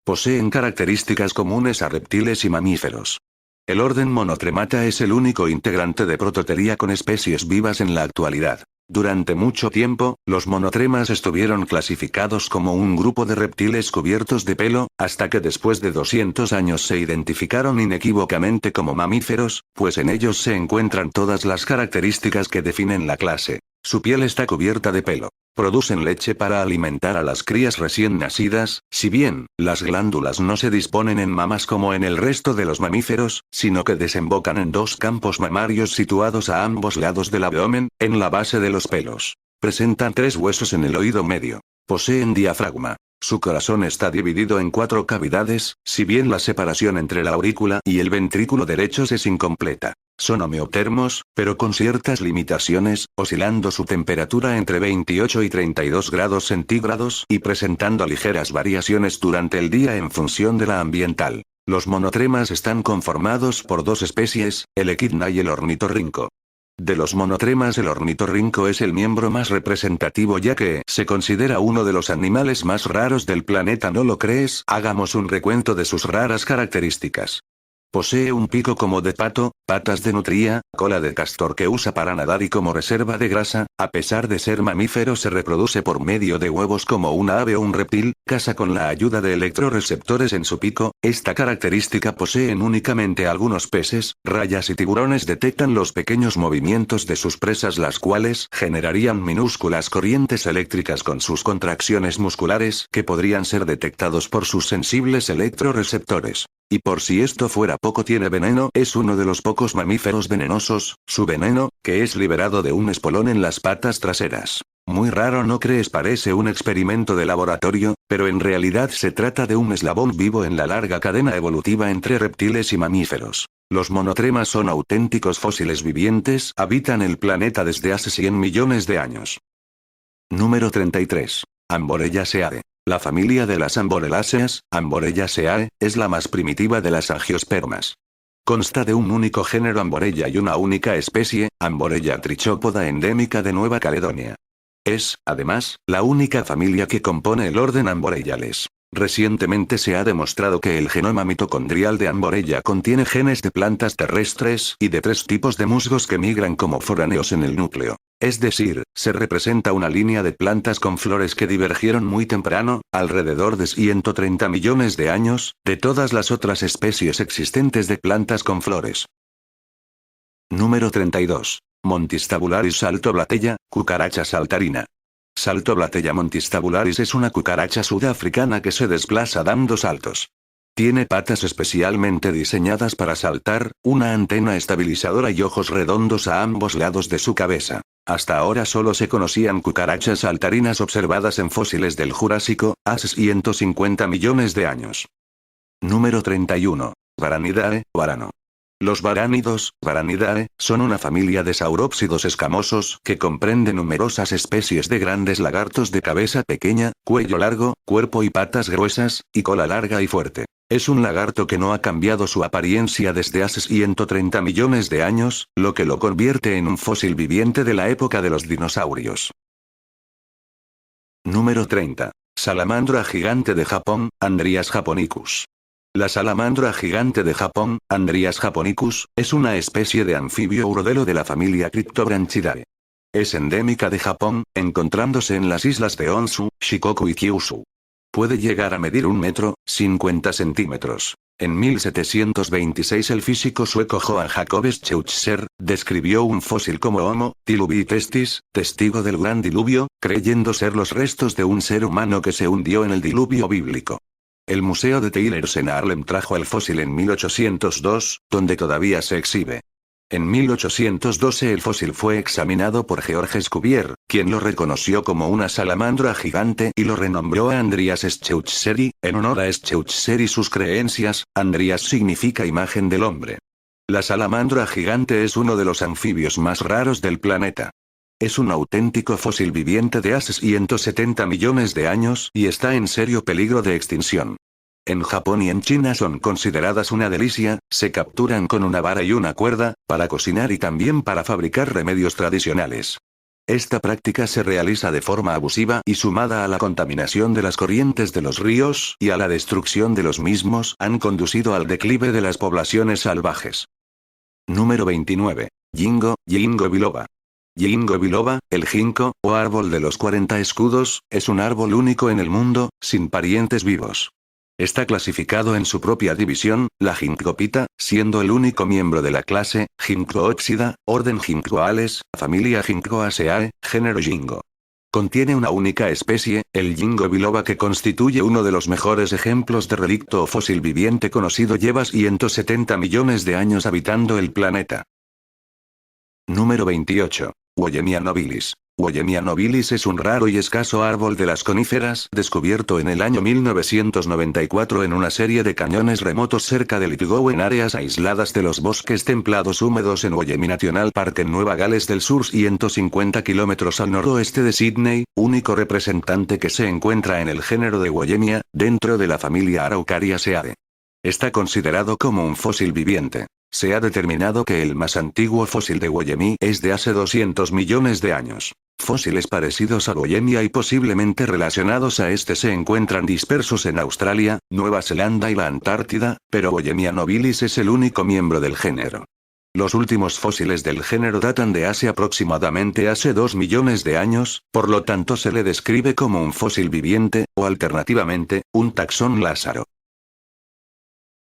Poseen características comunes a reptiles y mamíferos. El orden Monotremata es el único integrante de prototería con especies vivas en la actualidad. Durante mucho tiempo, los monotremas estuvieron clasificados como un grupo de reptiles cubiertos de pelo, hasta que después de 200 años se identificaron inequívocamente como mamíferos, pues en ellos se encuentran todas las características que definen la clase. Su piel está cubierta de pelo. Producen leche para alimentar a las crías recién nacidas, si bien, las glándulas no se disponen en mamas como en el resto de los mamíferos, sino que desembocan en 2 campos mamarios situados a ambos lados del abdomen, en la base de los pelos. Presentan 3 huesos en el oído medio. Poseen diafragma. Su corazón está dividido en 4 cavidades, si bien la separación entre la aurícula y el ventrículo derechos es incompleta. Son homeotermos, pero con ciertas limitaciones, oscilando su temperatura entre 28 y 32 grados centígrados y presentando ligeras variaciones durante el día en función de la ambiental. Los monotremas están conformados por 2 especies, el equidna y el ornitorrinco. De los monotremas el ornitorrinco es el miembro más representativo ya que se considera uno de los animales más raros del planeta. ¿No lo crees? Hagamos un recuento de sus raras características. Posee un pico como de pato, patas de nutria, cola de castor que usa para nadar y como reserva de grasa. A pesar de ser mamífero se reproduce por medio de huevos como una ave o un reptil, caza con la ayuda de electroreceptores en su pico. Esta característica poseen únicamente algunos peces, rayas y tiburones detectan los pequeños movimientos de sus presas, las cuales generarían minúsculas corrientes eléctricas con sus contracciones musculares que podrían ser detectados por sus sensibles electroreceptores. Y por si esto fuera poco, tiene veneno, es uno de los pocos mamíferos venenosos. Su veneno, que es liberado de un espolón en las patas traseras. Muy raro, ¿no crees? Parece un experimento de laboratorio, pero en realidad se trata de un eslabón vivo en la larga cadena evolutiva entre reptiles y mamíferos. Los monotremas son auténticos fósiles vivientes, habitan el planeta desde hace 100 millones de años. Número 33. Amborellaceae. La familia de las amboreláceas, Amborellaceae, es la más primitiva de las angiospermas. Consta de un único género Amborella y una única especie, Amborella trichópoda endémica de Nueva Caledonia. Es, además, la única familia que compone el orden Amborellales. Recientemente se ha demostrado que el genoma mitocondrial de Amborella contiene genes de plantas terrestres y de 3 tipos de musgos que migran como foráneos en el núcleo. Es decir, se representa una línea de plantas con flores que divergieron muy temprano, alrededor de 130 millones de años, de todas las otras especies existentes de plantas con flores. Número 32. Montistabularis saltoblatella, cucaracha saltarina. Saltoblatella montistabularis es una cucaracha sudafricana que se desplaza dando saltos. Tiene patas especialmente diseñadas para saltar, una antena estabilizadora y ojos redondos a ambos lados de su cabeza. Hasta ahora solo se conocían cucarachas saltarinas observadas en fósiles del Jurásico, hace 150 millones de años. Número 31. Varanidae, varano. Los varánidos, Varanidae, son una familia de saurópsidos escamosos que comprende numerosas especies de grandes lagartos de cabeza pequeña, cuello largo, cuerpo y patas gruesas, y cola larga y fuerte. Es un lagarto que no ha cambiado su apariencia desde hace 130 millones de años, lo que lo convierte en un fósil viviente de la época de los dinosaurios. Número 30. Salamandra gigante de Japón, Andrias japonicus. La salamandra gigante de Japón, Andrias japonicus, es una especie de anfibio urodelo de la familia Cryptobranchidae. Es endémica de Japón, encontrándose en las islas de Honshu, Shikoku y Kyushu. Puede llegar a medir 1 metro, 50 centímetros. En 1726 el físico sueco Johan Jacobs Schweitzer describió un fósil como Homo tilubii testis, testigo del gran diluvio, creyendo ser los restos de un ser humano que se hundió en el diluvio bíblico. El Museo de Thiers en Haarlem trajo el fósil en 1802, donde todavía se exhibe. En 1812 el fósil fue examinado por Georges Cuvier, quien lo reconoció como una salamandra gigante y lo renombró a Andrias Scheuchzeri, en honor a Scheuchzer y sus creencias. Andrias significa imagen del hombre. La salamandra gigante es uno de los anfibios más raros del planeta. Es un auténtico fósil viviente de hace 170 millones de años y está en serio peligro de extinción. En Japón y en China son consideradas una delicia, se capturan con una vara y una cuerda, para cocinar y también para fabricar remedios tradicionales. Esta práctica se realiza de forma abusiva y sumada a la contaminación de las corrientes de los ríos y a la destrucción de los mismos han conducido al declive de las poblaciones salvajes. Número 29. Ginkgo biloba. Ginkgo biloba, el ginkgo, o árbol de los 40 escudos, es un árbol único en el mundo, sin parientes vivos. Está clasificado en su propia división, la Ginkgopita, siendo el único miembro de la clase Ginkgooxida, orden Ginkgoales, familia Ginkgoaceae, género Ginkgo. Contiene una única especie, el Ginkgo biloba, que constituye uno de los mejores ejemplos de relicto o fósil viviente conocido. Lleva 170 millones de años habitando el planeta. Número 28. Wollemia nobilis. Wollemia nobilis es un raro y escaso árbol de las coníferas descubierto en el año 1994 en una serie de cañones remotos cerca de Lithgow, en áreas aisladas de los bosques templados húmedos en Wollemi National Park en Nueva Gales del Sur, 150 kilómetros al noroeste de Sydney, único representante que se encuentra en el género de Wollemia, dentro de la familia Araucariaceae. Está considerado como un fósil viviente. Se ha determinado que el más antiguo fósil de Wollemi es de hace 200 millones de años. Fósiles parecidos a Wollemia y posiblemente relacionados a este se encuentran dispersos en Australia, Nueva Zelanda y la Antártida, pero Wollemia nobilis es el único miembro del género. Los últimos fósiles del género datan de aproximadamente hace 2 millones de años, por lo tanto se le describe como un fósil viviente, o alternativamente, un taxón Lázaro.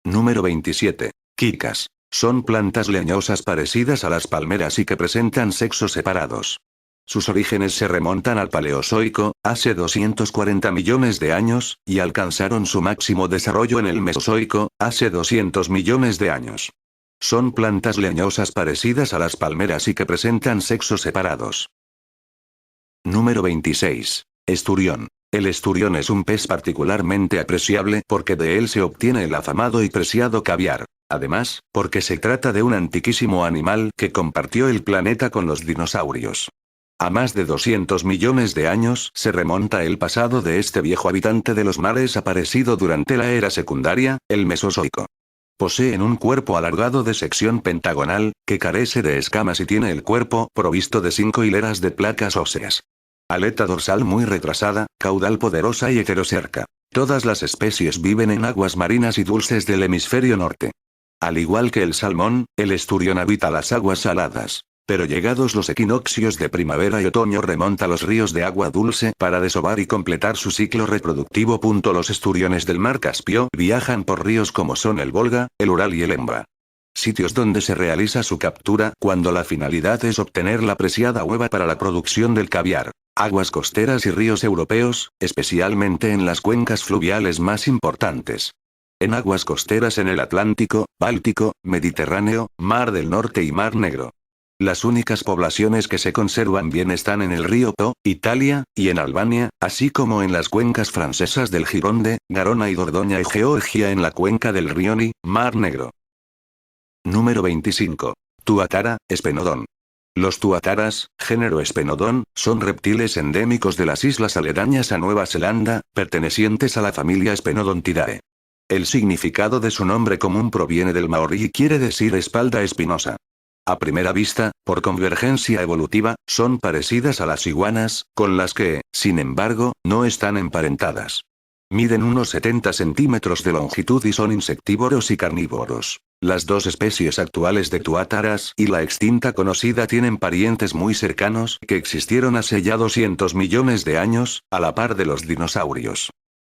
Número 27. Quicas. Son plantas leñosas parecidas a las palmeras y que presentan sexos separados. Sus orígenes se remontan al Paleozoico, hace 240 millones de años, y alcanzaron su máximo desarrollo en el Mesozoico, hace 200 millones de años. Son plantas leñosas parecidas a las palmeras y que presentan sexos separados. Número 26. Esturión. El esturión es un pez particularmente apreciable porque de él se obtiene el afamado y preciado caviar. Además, porque se trata de un antiquísimo animal que compartió el planeta con los dinosaurios. A más de 200 millones de años se remonta el pasado de este viejo habitante de los mares aparecido durante la era secundaria, el Mesozoico. Poseen un cuerpo alargado de sección pentagonal, que carece de escamas y tiene el cuerpo provisto de 5 hileras de placas óseas. Aleta dorsal muy retrasada, caudal poderosa y heterocerca. Todas las especies viven en aguas marinas y dulces del hemisferio norte. Al igual que el salmón, el esturión habita las aguas saladas. Pero llegados los equinoccios de primavera y otoño remonta los ríos de agua dulce para desovar y completar su ciclo reproductivo. Los esturiones del mar Caspio viajan por ríos como son el Volga, el Ural y el Enva. Sitios donde se realiza su captura cuando la finalidad es obtener la preciada hueva para la producción del caviar. Aguas costeras y ríos europeos, especialmente en las cuencas fluviales más importantes. En aguas costeras en el Atlántico, Báltico, Mediterráneo, Mar del Norte y Mar Negro. Las únicas poblaciones que se conservan bien están en el río Po, Italia, y en Albania, así como en las cuencas francesas del Gironde, Garona y Dordoña y Georgia en la cuenca del Rioni, Mar Negro. Número 25. Tuatara, Spenodon. Los tuataras, género Spenodon, son reptiles endémicos de las islas aledañas a Nueva Zelanda, pertenecientes a la familia Spenodontidae. El significado de su nombre común proviene del maorí y quiere decir espalda espinosa. A primera vista, por convergencia evolutiva, son parecidas a las iguanas, con las que, sin embargo, no están emparentadas. Miden unos 70 centímetros de longitud y son insectívoros y carnívoros. Las dos especies actuales de tuátaras y la extinta conocida tienen parientes muy cercanos que existieron hace ya 200 millones de años, a la par de los dinosaurios.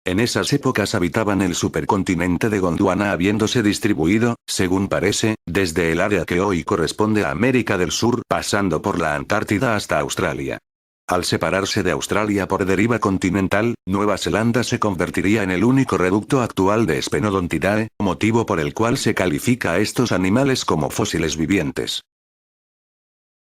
En esas épocas habitaban el supercontinente de Gondwana, habiéndose distribuido, según parece, desde el área que hoy corresponde a América del Sur, pasando por la Antártida hasta Australia. Al separarse de Australia por deriva continental, Nueva Zelanda se convertiría en el único reducto actual de Sphenodontidae, motivo por el cual se califica a estos animales como fósiles vivientes.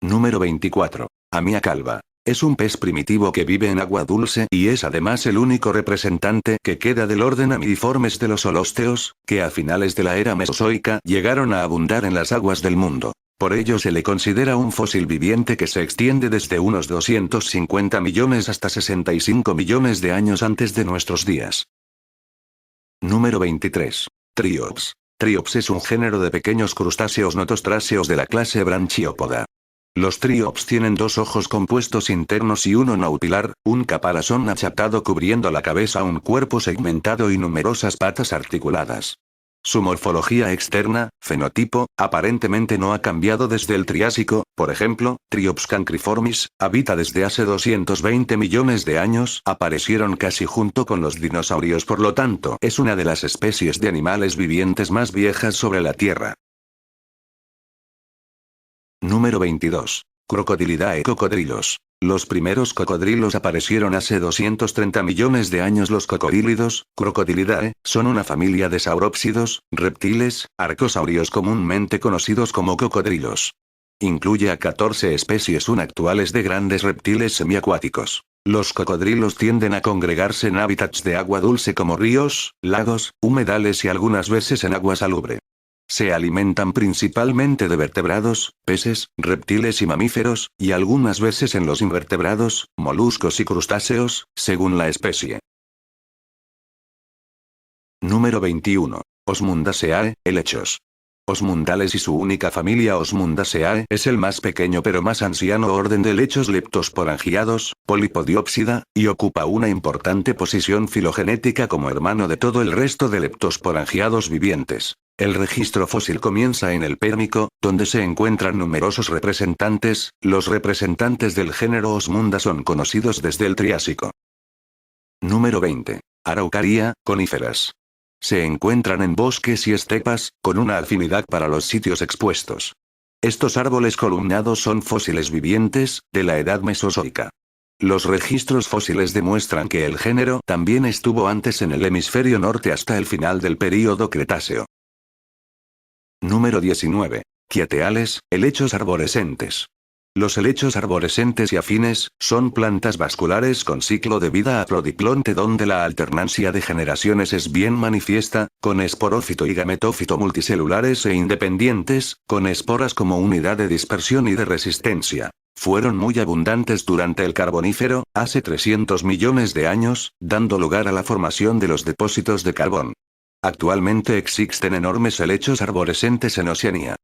Número 24. Amia calva. Es un pez primitivo que vive en agua dulce y es además el único representante que queda del orden amidiformes de los holósteos, que a finales de la era mesozoica llegaron a abundar en las aguas del mundo. Por ello se le considera un fósil viviente que se extiende desde unos 250 millones hasta 65 millones de años antes de nuestros días. Número 23. Triops. Triops es un género de pequeños crustáceos notostráceos de la clase Branchiopoda. Los triops tienen dos ojos compuestos internos y uno naupilar, un caparazón achatado cubriendo la cabeza, un cuerpo segmentado y numerosas patas articuladas. Su morfología externa, fenotipo, aparentemente no ha cambiado desde el Triásico. Por ejemplo, Triops cancriformis, habita desde hace 220 millones de años, aparecieron casi junto con los dinosaurios, por lo tanto, es una de las especies de animales vivientes más viejas sobre la Tierra. Número 22. Crocodilidae. Cocodrilos. Los primeros cocodrilos aparecieron hace 230 millones de años. Los cocodílidos, Crocodilidae, son una familia de saurópsidos, reptiles, arcosaurios comúnmente conocidos como cocodrilos. Incluye a 14 especies actuales de grandes reptiles semiacuáticos. Los cocodrilos tienden a congregarse en hábitats de agua dulce como ríos, lagos, humedales y algunas veces en agua salubre. Se alimentan principalmente de vertebrados, peces, reptiles y mamíferos, y algunas veces en los invertebrados, moluscos y crustáceos, según la especie. Número 21. Osmundaceae, helechos. Osmundales y su única familia Osmundaceae es el más pequeño pero más anciano orden de helechos leptosporangiados, polipodiópsida, y ocupa una importante posición filogenética como hermano de todo el resto de leptosporangiados vivientes. El registro fósil comienza en el Pérmico, donde se encuentran numerosos representantes. Los representantes del género Osmunda son conocidos desde el Triásico. Número 20. Araucaria, coníferas. Se encuentran en bosques y estepas, con una afinidad para los sitios expuestos. Estos árboles columnados son fósiles vivientes, de la edad mesozoica. Los registros fósiles demuestran que el género también estuvo antes en el hemisferio norte hasta el final del período Cretáceo. Número 19. Quiateales, helechos arborescentes. Los helechos arborescentes y afines son plantas vasculares con ciclo de vida aprodiclonte donde la alternancia de generaciones es bien manifiesta, con esporófito y gametófito multicelulares e independientes, con esporas como unidad de dispersión y de resistencia. Fueron muy abundantes durante el Carbonífero, hace 300 millones de años, dando lugar a la formación de los depósitos de carbón. Actualmente existen enormes helechos arborescentes en Oceanía.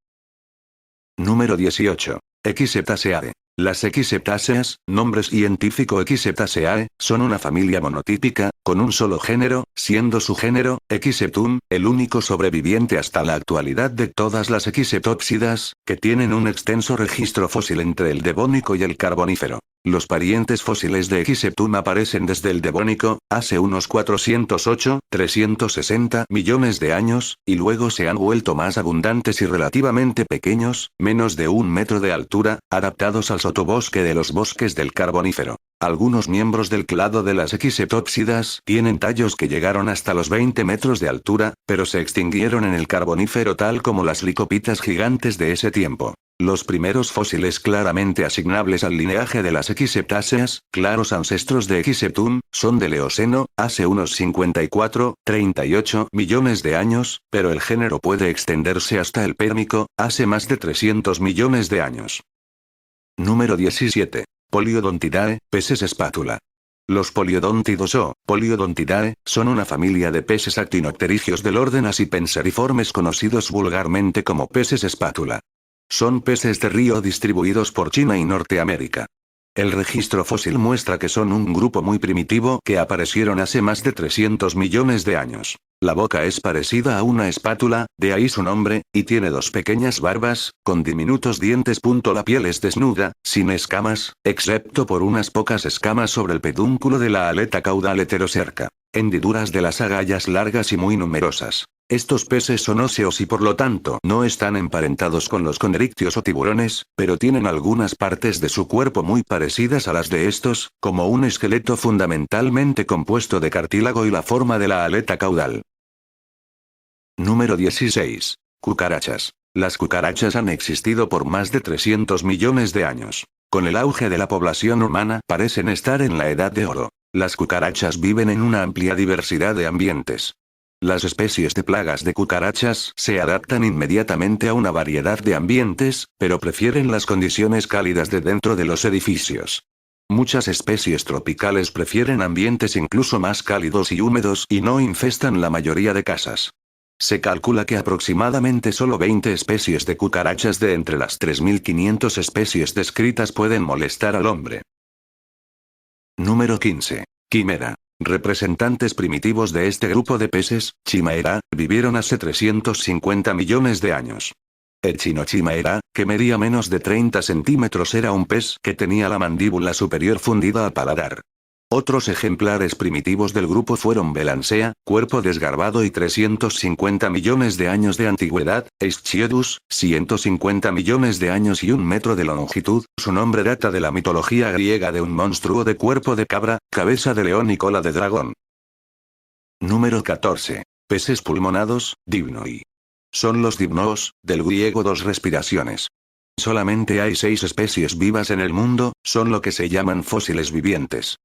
Número 18. Equiseptaceae. Las equiseptáceas, nombre científico Equiseptaceae, son una familia monotípica, con un solo género, siendo su género, Equiseptum, el único sobreviviente hasta la actualidad de todas las equiseptópsidas, que tienen un extenso registro fósil entre el Devónico y el Carbonífero. Los parientes fósiles de Equiseptum aparecen desde el Devónico, hace unos 408-360 millones de años, y luego se han vuelto más abundantes y relativamente pequeños, menos de 1 metro de altura, adaptados al sotobosque de los bosques del Carbonífero. Algunos miembros del clado de las equiseptópsidas tienen tallos que llegaron hasta los 20 metros de altura, pero se extinguieron en el Carbonífero tal como las licopitas gigantes de ese tiempo. Los primeros fósiles claramente asignables al linaje de las equiseptáceas, claros ancestros de Equiseptum, son del Eoceno, hace unos 54-38 millones de años, pero el género puede extenderse hasta el Pérmico, hace más de 300 millones de años. Número 17. Poliodontidae, peces espátula. Los poliodóntidos o Poliodontidae son una familia de peces actinopterigios del orden Acipenseriformes conocidos vulgarmente como peces espátula. Son peces de río distribuidos por China y Norteamérica. El registro fósil muestra que son un grupo muy primitivo que aparecieron hace más de 300 millones de años. La boca es parecida a una espátula, de ahí su nombre, y tiene dos pequeñas barbas, con diminutos dientes. La piel es desnuda, sin escamas, excepto por unas pocas escamas sobre el pedúnculo de la aleta caudal heterocerca. Hendiduras de las agallas largas y muy numerosas. Estos peces son óseos y por lo tanto no están emparentados con los conrictios o tiburones, pero tienen algunas partes de su cuerpo muy parecidas a las de estos, como un esqueleto fundamentalmente compuesto de cartílago y la forma de la aleta caudal. Número 16. Cucarachas. Las cucarachas han existido por más de 300 millones de años. Con el auge de la población humana parecen estar en la edad de oro. Las cucarachas viven en una amplia diversidad de ambientes. Las especies de plagas de cucarachas se adaptan inmediatamente a una variedad de ambientes, pero prefieren las condiciones cálidas de dentro de los edificios. Muchas especies tropicales prefieren ambientes incluso más cálidos y húmedos y no infestan la mayoría de casas. Se calcula que aproximadamente solo 20 especies de cucarachas de entre las 3.500 especies descritas pueden molestar al hombre. Número 15. Quimera. Representantes primitivos de este grupo de peces, Chimaera, vivieron hace 350 millones de años. El Chimaera, que medía menos de 30 centímetros, era un pez que tenía la mandíbula superior fundida al paladar. Otros ejemplares primitivos del grupo fueron Belansea, cuerpo desgarbado y 350 millones de años de antigüedad, Ischyodus, 150 millones de años y 1 metro de longitud. Su nombre data de la mitología griega de un monstruo de cuerpo de cabra, cabeza de león y cola de dragón. Número 14. Peces pulmonados, Dipnoi. Son los dipnoos, del griego dos respiraciones. Solamente hay 6 especies vivas en el mundo, son lo que se llaman fósiles vivientes.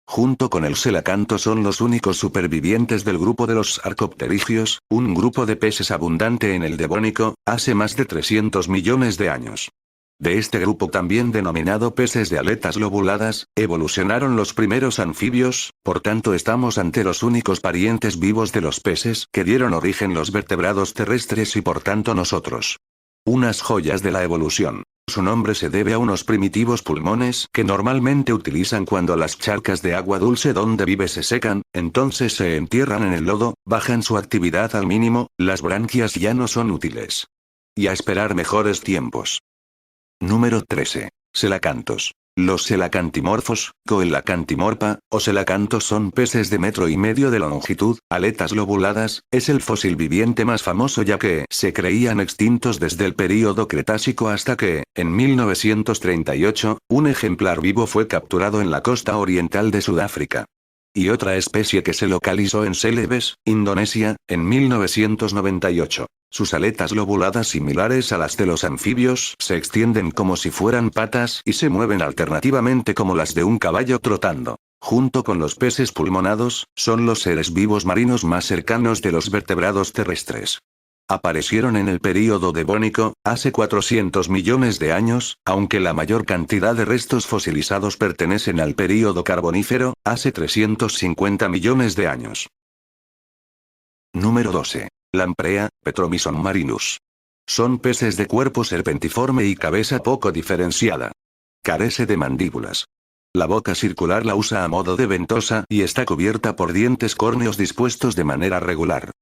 Junto con el selacanto son los únicos supervivientes del grupo de los arcopterigios, un grupo de peces abundante en el Devónico, hace más de 300 millones de años. De este grupo, también denominado peces de aletas lobuladas, evolucionaron los primeros anfibios, por tanto estamos ante los únicos parientes vivos de los peces que dieron origen los vertebrados terrestres y por tanto nosotros. Unas joyas de la evolución. Su nombre se debe a unos primitivos pulmones que normalmente utilizan cuando las charcas de agua dulce donde vive se secan, entonces se entierran en el lodo, bajan su actividad al mínimo, las branquias ya no son útiles. Y a esperar mejores tiempos. Número 13. Selacantos. Los selacantimorfos, Coelacantimorpha, o selacantos son peces de 1,5 metros de longitud, aletas lobuladas, es el fósil viviente más famoso ya que se creían extintos desde el período Cretácico hasta que, en 1938, un ejemplar vivo fue capturado en la costa oriental de Sudáfrica. Y otra especie que se localizó en Celebes, Indonesia, en 1998. Sus aletas lobuladas similares a las de los anfibios se extienden como si fueran patas y se mueven alternativamente como las de un caballo trotando. Junto con los peces pulmonados, son los seres vivos marinos más cercanos de los vertebrados terrestres. Aparecieron en el período Devónico, hace 400 millones de años, aunque la mayor cantidad de restos fosilizados pertenecen al período Carbonífero, hace 350 millones de años. Número 12. Lamprea, Petromyson marinus. Son peces de cuerpo serpentiforme y cabeza poco diferenciada. Carece de mandíbulas. La boca circular la usa a modo de ventosa y está cubierta por dientes córneos dispuestos de manera regular.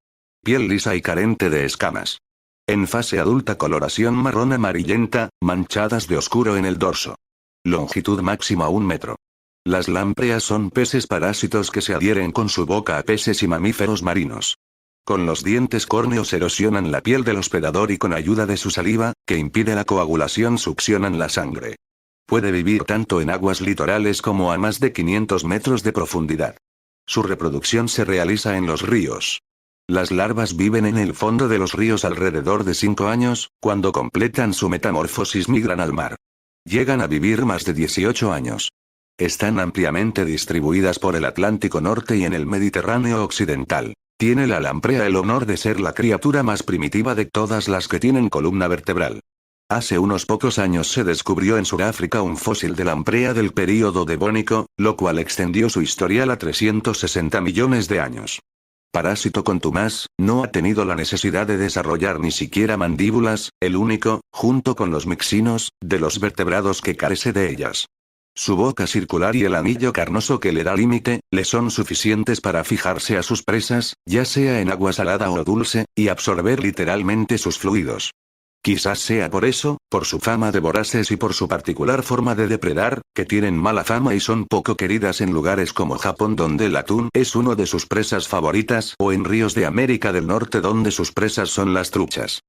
Piel lisa y carente de escamas. En fase adulta coloración marrón amarillenta, manchadas de oscuro en el dorso. Longitud máxima 1 metro. Las lampreas son peces parásitos que se adhieren con su boca a peces y mamíferos marinos. Con los dientes córneos erosionan la piel del hospedador y con ayuda de su saliva, que impide la coagulación, succionan la sangre. Puede vivir tanto en aguas litorales como a más de 500 metros de profundidad. Su reproducción se realiza en los ríos. Las larvas viven en el fondo de los ríos alrededor de 5 años, cuando completan su metamorfosis migran al mar. Llegan a vivir más de 18 años. Están ampliamente distribuidas por el Atlántico Norte y en el Mediterráneo Occidental. Tiene la lamprea el honor de ser la criatura más primitiva de todas las que tienen columna vertebral. Hace unos pocos años se descubrió en Sudáfrica un fósil de lamprea del período Devónico, lo cual extendió su historial a 360 millones de años. Parásito contumaz, no ha tenido la necesidad de desarrollar ni siquiera mandíbulas, el único, junto con los mixinos, de los vertebrados que carece de ellas. Su boca circular y el anillo carnoso que le da límite, le son suficientes para fijarse a sus presas, ya sea en agua salada o dulce, y absorber literalmente sus fluidos. Quizás sea por eso, por su fama de voraces y por su particular forma de depredar, que tienen mala fama y son poco queridas en lugares como Japón donde el atún es uno de sus presas favoritas o en ríos de América del Norte donde sus presas son las truchas.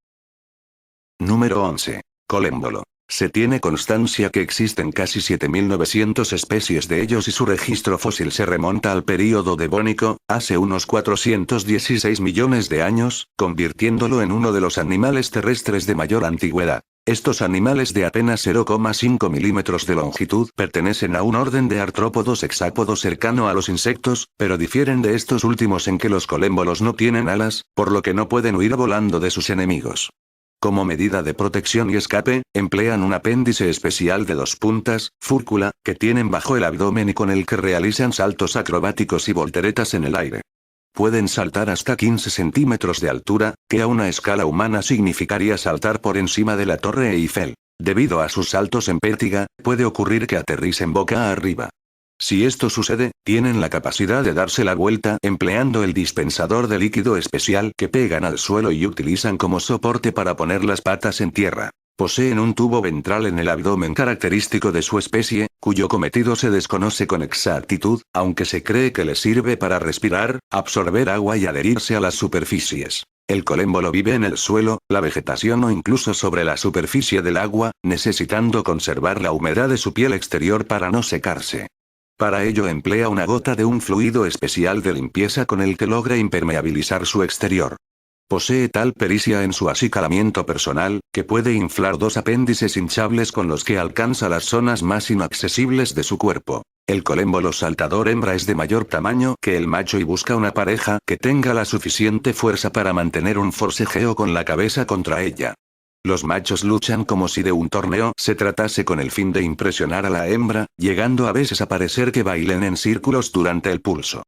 Número 11. Colémbolo. Se tiene constancia que existen casi 7.900 especies de ellos y su registro fósil se remonta al período devónico, hace unos 416 millones de años, convirtiéndolo en uno de los animales terrestres de mayor antigüedad. Estos animales de apenas 0,5 milímetros de longitud pertenecen a un orden de artrópodos hexápodos cercano a los insectos, pero difieren de estos últimos en que los colémbolos no tienen alas, por lo que no pueden huir volando de sus enemigos. Como medida de protección y escape, emplean un apéndice especial de 2 puntas, fúrcula, que tienen bajo el abdomen y con el que realizan saltos acrobáticos y volteretas en el aire. Pueden saltar hasta 15 centímetros de altura, que a una escala humana significaría saltar por encima de la Torre Eiffel. Debido a sus saltos en pértiga, puede ocurrir que aterricen boca arriba. Si esto sucede, tienen la capacidad de darse la vuelta empleando el dispensador de líquido especial que pegan al suelo y utilizan como soporte para poner las patas en tierra. Poseen un tubo ventral en el abdomen característico de su especie, cuyo cometido se desconoce con exactitud, aunque se cree que les sirve para respirar, absorber agua y adherirse a las superficies. El colémbolo vive en el suelo, la vegetación o incluso sobre la superficie del agua, necesitando conservar la humedad de su piel exterior para no secarse. Para ello emplea una gota de un fluido especial de limpieza con el que logra impermeabilizar su exterior. Posee tal pericia en su acicalamiento personal, que puede inflar 2 apéndices hinchables con los que alcanza las zonas más inaccesibles de su cuerpo. El colémbolo saltador hembra es de mayor tamaño que el macho y busca una pareja que tenga la suficiente fuerza para mantener un forcejeo con la cabeza contra ella. Los machos luchan como si de un torneo se tratase con el fin de impresionar a la hembra, llegando a veces a parecer que bailen en círculos durante el pulso.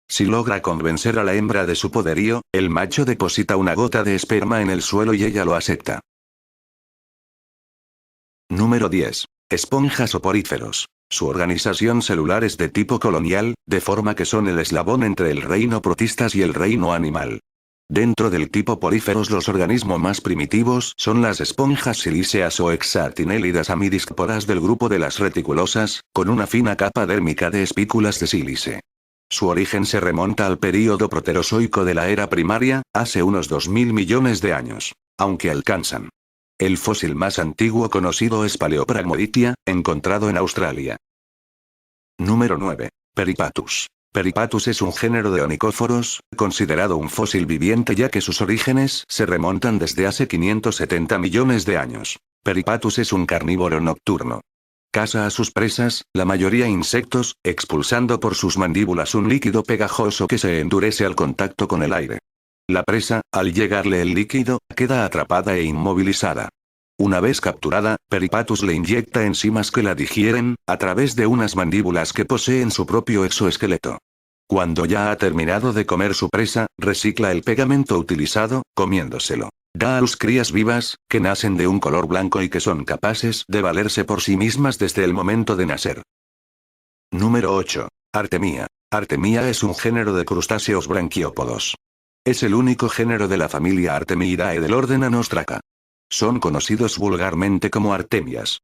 Si logra convencer a la hembra de su poderío, el macho deposita una gota de esperma en el suelo y ella lo acepta. Número 10. Esponjas o poríferos. Su organización celular es de tipo colonial, de forma que son el eslabón entre el reino protistas y el reino animal. Dentro del tipo poríferos los organismos más primitivos son las esponjas silíceas o hexatinélidas amidísporas del grupo de las reticulosas, con una fina capa dérmica de espículas de sílice. Su origen se remonta al período proterozoico de la era primaria, hace unos 2.000 millones de años. Aunque alcanzan. El fósil más antiguo conocido es Paleopragmoditia, encontrado en Australia. Número 9. Peripatus. Peripatus es un género de onicóforos, considerado un fósil viviente ya que sus orígenes se remontan desde hace 570 millones de años. Peripatus es un carnívoro nocturno. Caza a sus presas, la mayoría insectos, expulsando por sus mandíbulas un líquido pegajoso que se endurece al contacto con el aire. La presa, al llegarle el líquido, queda atrapada e inmovilizada. Una vez capturada, Peripatus le inyecta enzimas que la digieren, a través de unas mandíbulas que poseen su propio exoesqueleto. Cuando ya ha terminado de comer su presa, recicla el pegamento utilizado, comiéndoselo. Da a luz crías vivas, que nacen de un color blanco y que son capaces de valerse por sí mismas desde el momento de nacer. Número 8. Artemia. Artemia es un género de crustáceos branquiópodos. Es el único género de la familia Artemiidae del orden Anostraca. Son conocidos vulgarmente como artemias.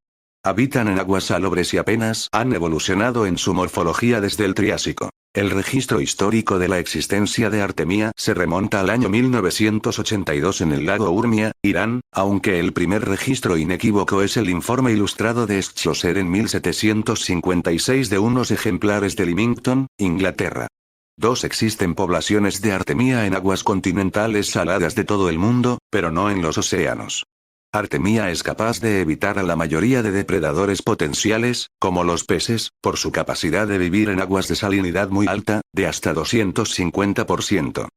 Habitan en aguas salobres y apenas han evolucionado en su morfología desde el Triásico. El registro histórico de la existencia de Artemia se remonta al año 1982 en el lago Urmia, Irán, aunque el primer registro inequívoco es el informe ilustrado de Schlosser en 1756 de unos ejemplares de Lymington, Inglaterra. 2. Existen poblaciones de Artemia en aguas continentales saladas de todo el mundo, pero no en los océanos. Artemia es capaz de evitar a la mayoría de depredadores potenciales, como los peces, por su capacidad de vivir en aguas de salinidad muy alta, de hasta 250%.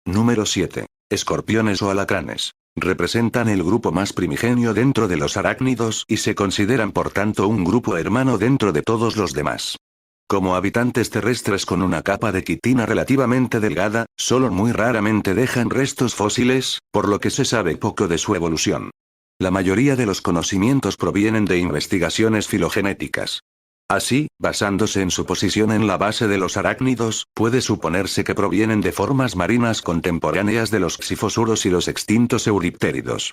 Número 7. Escorpiones o alacranes. Representan el grupo más primigenio dentro de los arácnidos y se consideran por tanto un grupo hermano dentro de todos los demás. Como habitantes terrestres con una capa de quitina relativamente delgada, solo muy raramente dejan restos fósiles, por lo que se sabe poco de su evolución. La mayoría de los conocimientos provienen de investigaciones filogenéticas. Así, basándose en su posición en la base de los arácnidos, puede suponerse que provienen de formas marinas contemporáneas de los xifosuros y los extintos euriptéridos.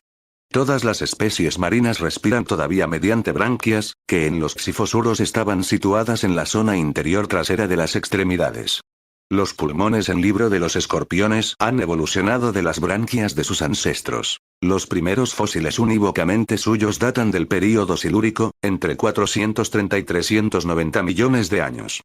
Todas las especies marinas respiran todavía mediante branquias, que en los xifosuros estaban situadas en la zona interior trasera de las extremidades. Los pulmones en Libro de los escorpiones han evolucionado de las branquias de sus ancestros. Los primeros fósiles unívocamente suyos datan del período silúrico, entre 430 y 390 millones de años.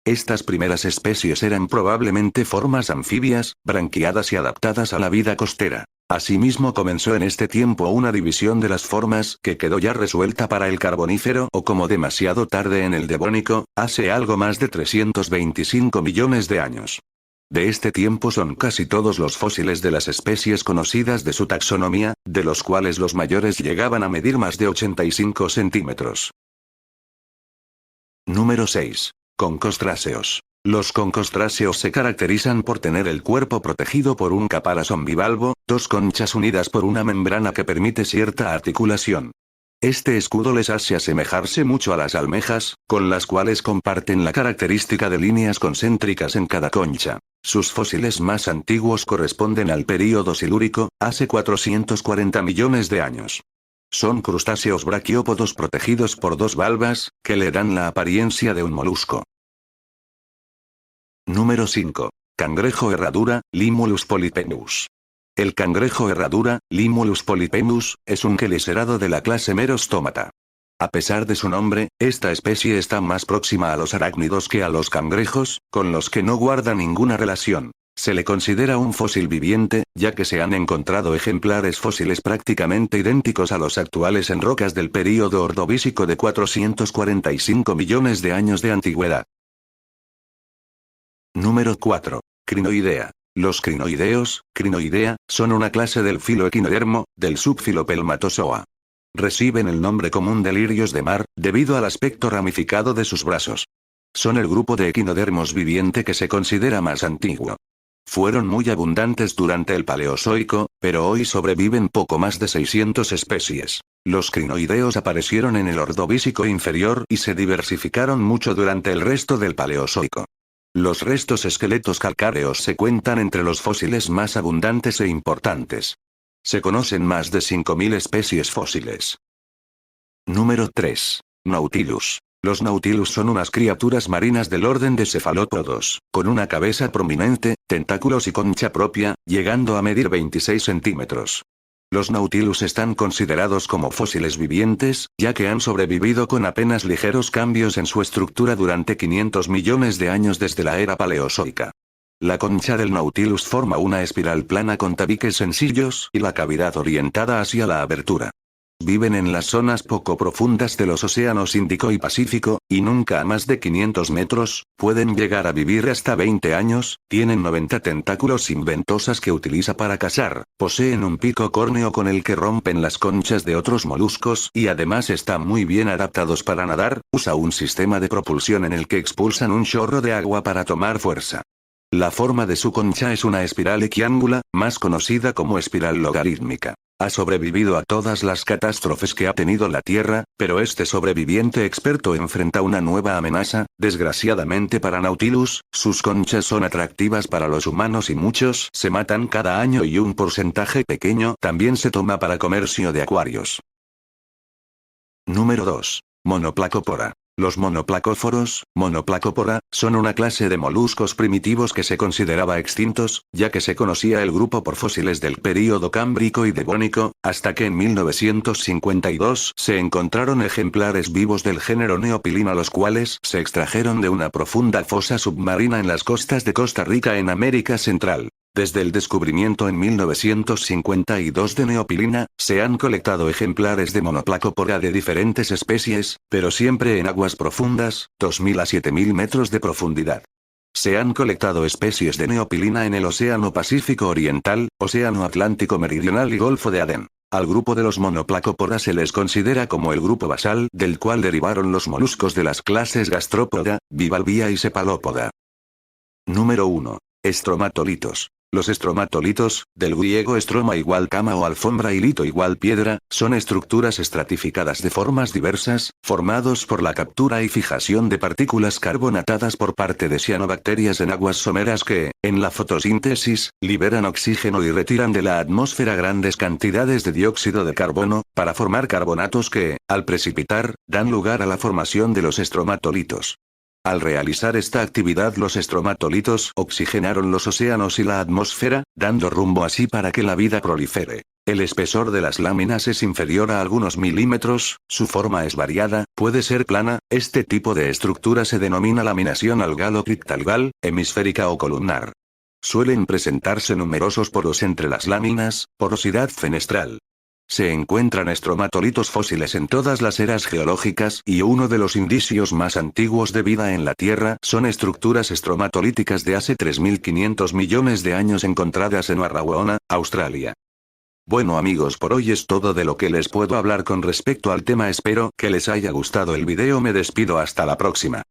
Estas primeras especies eran probablemente formas anfibias, branquiadas y adaptadas a la vida costera. Asimismo comenzó en este tiempo una división de las formas que quedó ya resuelta para el Carbonífero o como demasiado tarde en el Devónico, hace algo más de 325 millones de años. De este tiempo son casi todos los fósiles de las especies conocidas de su taxonomía, de los cuales los mayores llegaban a medir más de 85 centímetros. Número 6. Concostráceos. Los concostráceos se caracterizan por tener el cuerpo protegido por un caparazón bivalvo, dos conchas unidas por una membrana que permite cierta articulación. Este escudo les hace asemejarse mucho a las almejas, con las cuales comparten la característica de líneas concéntricas en cada concha. Sus fósiles más antiguos corresponden al período silúrico, hace 440 millones de años. Son crustáceos braquiópodos protegidos por dos valvas, que le dan la apariencia de un molusco. Número 5. Cangrejo herradura, Limulus polyphemus. El cangrejo herradura, Limulus polyphemus, es un quelicerado de la clase Merostomata. A pesar de su nombre, esta especie está más próxima a los arácnidos que a los cangrejos, con los que no guarda ninguna relación. Se le considera un fósil viviente, ya que se han encontrado ejemplares fósiles prácticamente idénticos a los actuales en rocas del período ordovícico de 445 millones de años de antigüedad. Número 4. Crinoidea. Los crinoideos, Crinoidea, son una clase del filo Equinodermo, del subfilo Pelmatozoa. Reciben el nombre común de lirios de mar, debido al aspecto ramificado de sus brazos. Son el grupo de equinodermos viviente que se considera más antiguo. Fueron muy abundantes durante el Paleozoico, pero hoy sobreviven poco más de 600 especies. Los crinoideos aparecieron en el Ordovícico inferior y se diversificaron mucho durante el resto del Paleozoico. Los restos esqueletos calcáreos se cuentan entre los fósiles más abundantes e importantes. Se conocen más de 5.000 especies fósiles. Número 3. Nautilus. Los nautilus son unas criaturas marinas del orden de cefalópodos, con una cabeza prominente, tentáculos y concha propia, llegando a medir 26 centímetros. Los nautilus están considerados como fósiles vivientes, ya que han sobrevivido con apenas ligeros cambios en su estructura durante 500 millones de años desde la era paleozoica. La concha del nautilus forma una espiral plana con tabiques sencillos y la cavidad orientada hacia la abertura. Viven en las zonas poco profundas de los océanos Índico y Pacífico, y nunca a más de 500 metros, pueden llegar a vivir hasta 20 años, tienen 90 tentáculos sin ventosas que utiliza para cazar, poseen un pico córneo con el que rompen las conchas de otros moluscos y además están muy bien adaptados para nadar, usa un sistema de propulsión en el que expulsan un chorro de agua para tomar fuerza. La forma de su concha es una espiral equiángula, más conocida como espiral logarítmica. Ha sobrevivido a todas las catástrofes que ha tenido la Tierra, pero este sobreviviente experto enfrenta una nueva amenaza, desgraciadamente para Nautilus, sus conchas son atractivas para los humanos y muchos se matan cada año y un porcentaje pequeño también se toma para comercio de acuarios. Número 2. Monoplacópora. Los monoplacóforos, Monoplacópora, son una clase de moluscos primitivos que se consideraba extintos, ya que se conocía el grupo por fósiles del período Cámbrico y Devónico, hasta que en 1952 se encontraron ejemplares vivos del género Neopilina los cuales se extrajeron de una profunda fosa submarina en las costas de Costa Rica en América Central. Desde el descubrimiento en 1952 de Neopilina, se han colectado ejemplares de Monoplacópora de diferentes especies, pero siempre en aguas profundas, 2.000 a 7.000 metros de profundidad. Se han colectado especies de Neopilina en el Océano Pacífico Oriental, Océano Atlántico Meridional y Golfo de Adén. Al grupo de los Monoplacópora se les considera como el grupo basal del cual derivaron los moluscos de las clases Gastrópoda, Bivalvia y Cephalópoda. Número 1. Estromatolitos. Los estromatolitos, del griego estroma igual cama o alfombra y lito igual piedra, son estructuras estratificadas de formas diversas, formados por la captura y fijación de partículas carbonatadas por parte de cianobacterias en aguas someras que, en la fotosíntesis, liberan oxígeno y retiran de la atmósfera grandes cantidades de dióxido de carbono, para formar carbonatos que, al precipitar, dan lugar a la formación de los estromatolitos. Al realizar esta actividad los estromatolitos oxigenaron los océanos y la atmósfera, dando rumbo así para que la vida prolifere. El espesor de las láminas es inferior a algunos milímetros, su forma es variada, puede ser plana, este tipo de estructura se denomina laminación algal o criptalgal, hemisférica o columnar. Suelen presentarse numerosos poros entre las láminas, porosidad fenestral. Se encuentran estromatolitos fósiles en todas las eras geológicas y uno de los indicios más antiguos de vida en la Tierra son estructuras estromatolíticas de hace 3.500 millones de años encontradas en Warrawoona, Australia. Bueno amigos, por hoy es todo de lo que les puedo hablar con respecto al tema. Espero que les haya gustado el video. Me despido hasta la próxima.